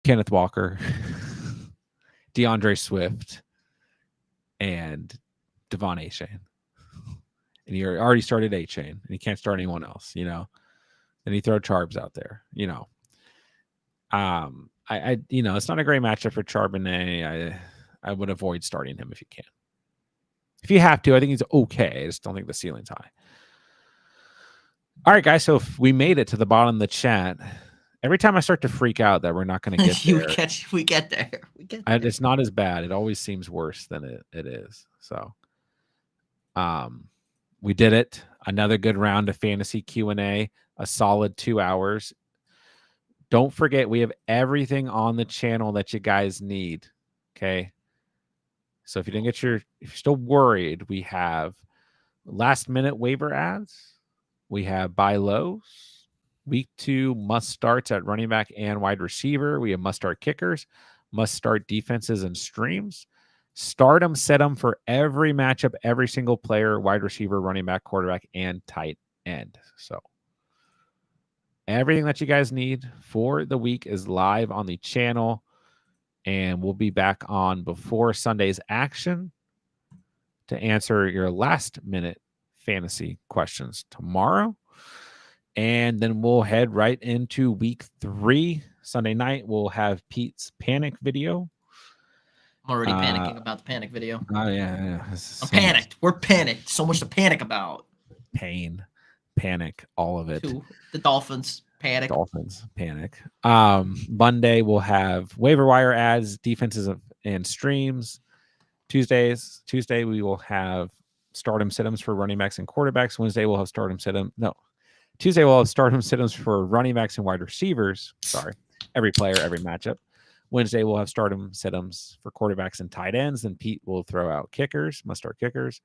Kenneth Walker, DeAndre Swift, and Devon Achane. And you already started Achane, and you can't start anyone else, Then you throw Charbs out there, it's not a great matchup for Charbonnet. I would avoid starting him if you can. If you have to, I think he's okay. I just don't think the ceiling's high. All right, guys. So if we made it to the bottom of the chat, every time I start to freak out that we're not going to get there, we get there. It's not as bad. It always seems worse than it is. So, we did it. Another good round of fantasy Q&A. A solid 2 hours. Don't forget, we have everything on the channel that you guys need. Okay. So if you're still worried, we have last minute waiver ads. We have buy lows. Week 2 must starts at running back and wide receiver. We have must start kickers, must start defenses and streams. Start them, set them for every matchup, every single player, wide receiver, running back, quarterback, and tight end. So everything that you guys need for the week is live on the channel. And we'll be back on before Sunday's action to answer your last minute fantasy questions tomorrow. And then we'll head right into week 3. Sunday night, we'll have Pete's panic video. I'm already panicking about the panic video. Oh, yeah. I'm panicked. We're panicked. So much to panic about. Pain, panic, all of it. The Dolphins, panic. Dolphins, panic. Monday, we'll have waiver wire ads, defenses, and streams. Tuesday, we will have stardom sit-ems for running backs and quarterbacks. Wednesday, we'll have stardom sit-em. No. Tuesday, we'll have stardom sit-ems for running backs and wide receivers. Sorry. Every player, every matchup. Wednesday, we'll have stardom sit-ems for quarterbacks and tight ends. Then Pete will throw out kickers, must-start kickers.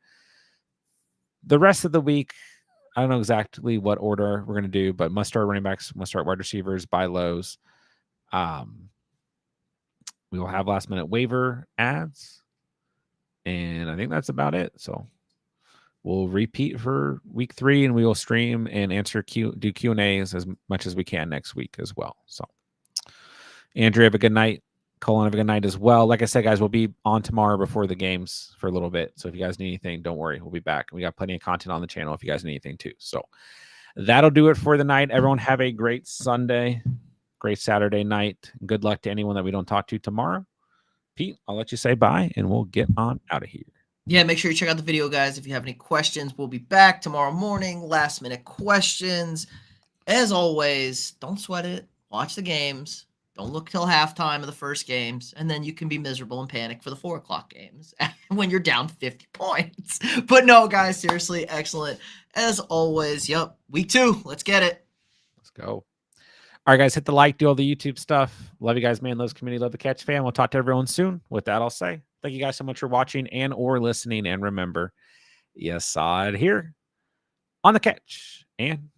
The rest of the week, I don't know exactly what order we're going to do, but must-start running backs, must-start wide receivers, buy lows. We will have last-minute waiver ads. And I think that's about it. So we'll repeat for week 3, and we will stream and do Q&As as much as we can next week as well. So Andrew, have a good night. Colin, have a good night as well. Like I said, guys, we'll be on tomorrow before the games for a little bit. So if you guys need anything, don't worry. We'll be back. We got plenty of content on the channel if you guys need anything too. So that'll do it for the night. Everyone have a great Sunday, great Saturday night. Good luck to anyone that we don't talk to tomorrow. Pete, I'll let you say bye, and we'll get on out of here. Yeah, make sure you check out the video, guys. If you have any questions, we'll be back tomorrow morning. Last-minute questions. As always, don't sweat it. Watch the games. Don't look till halftime of the first games, and then you can be miserable and panic for the 4 o'clock games when you're down 50 points. But no, guys, seriously, excellent. As always, yep, week 2. Let's get it. Let's go. All right, guys, hit the like, do all the YouTube stuff. Love you guys, man. Loves community, love the Catch fan. We'll talk to everyone soon. With that, I'll say thank you guys so much for watching and or listening. And remember, you saw it here on the Catch. And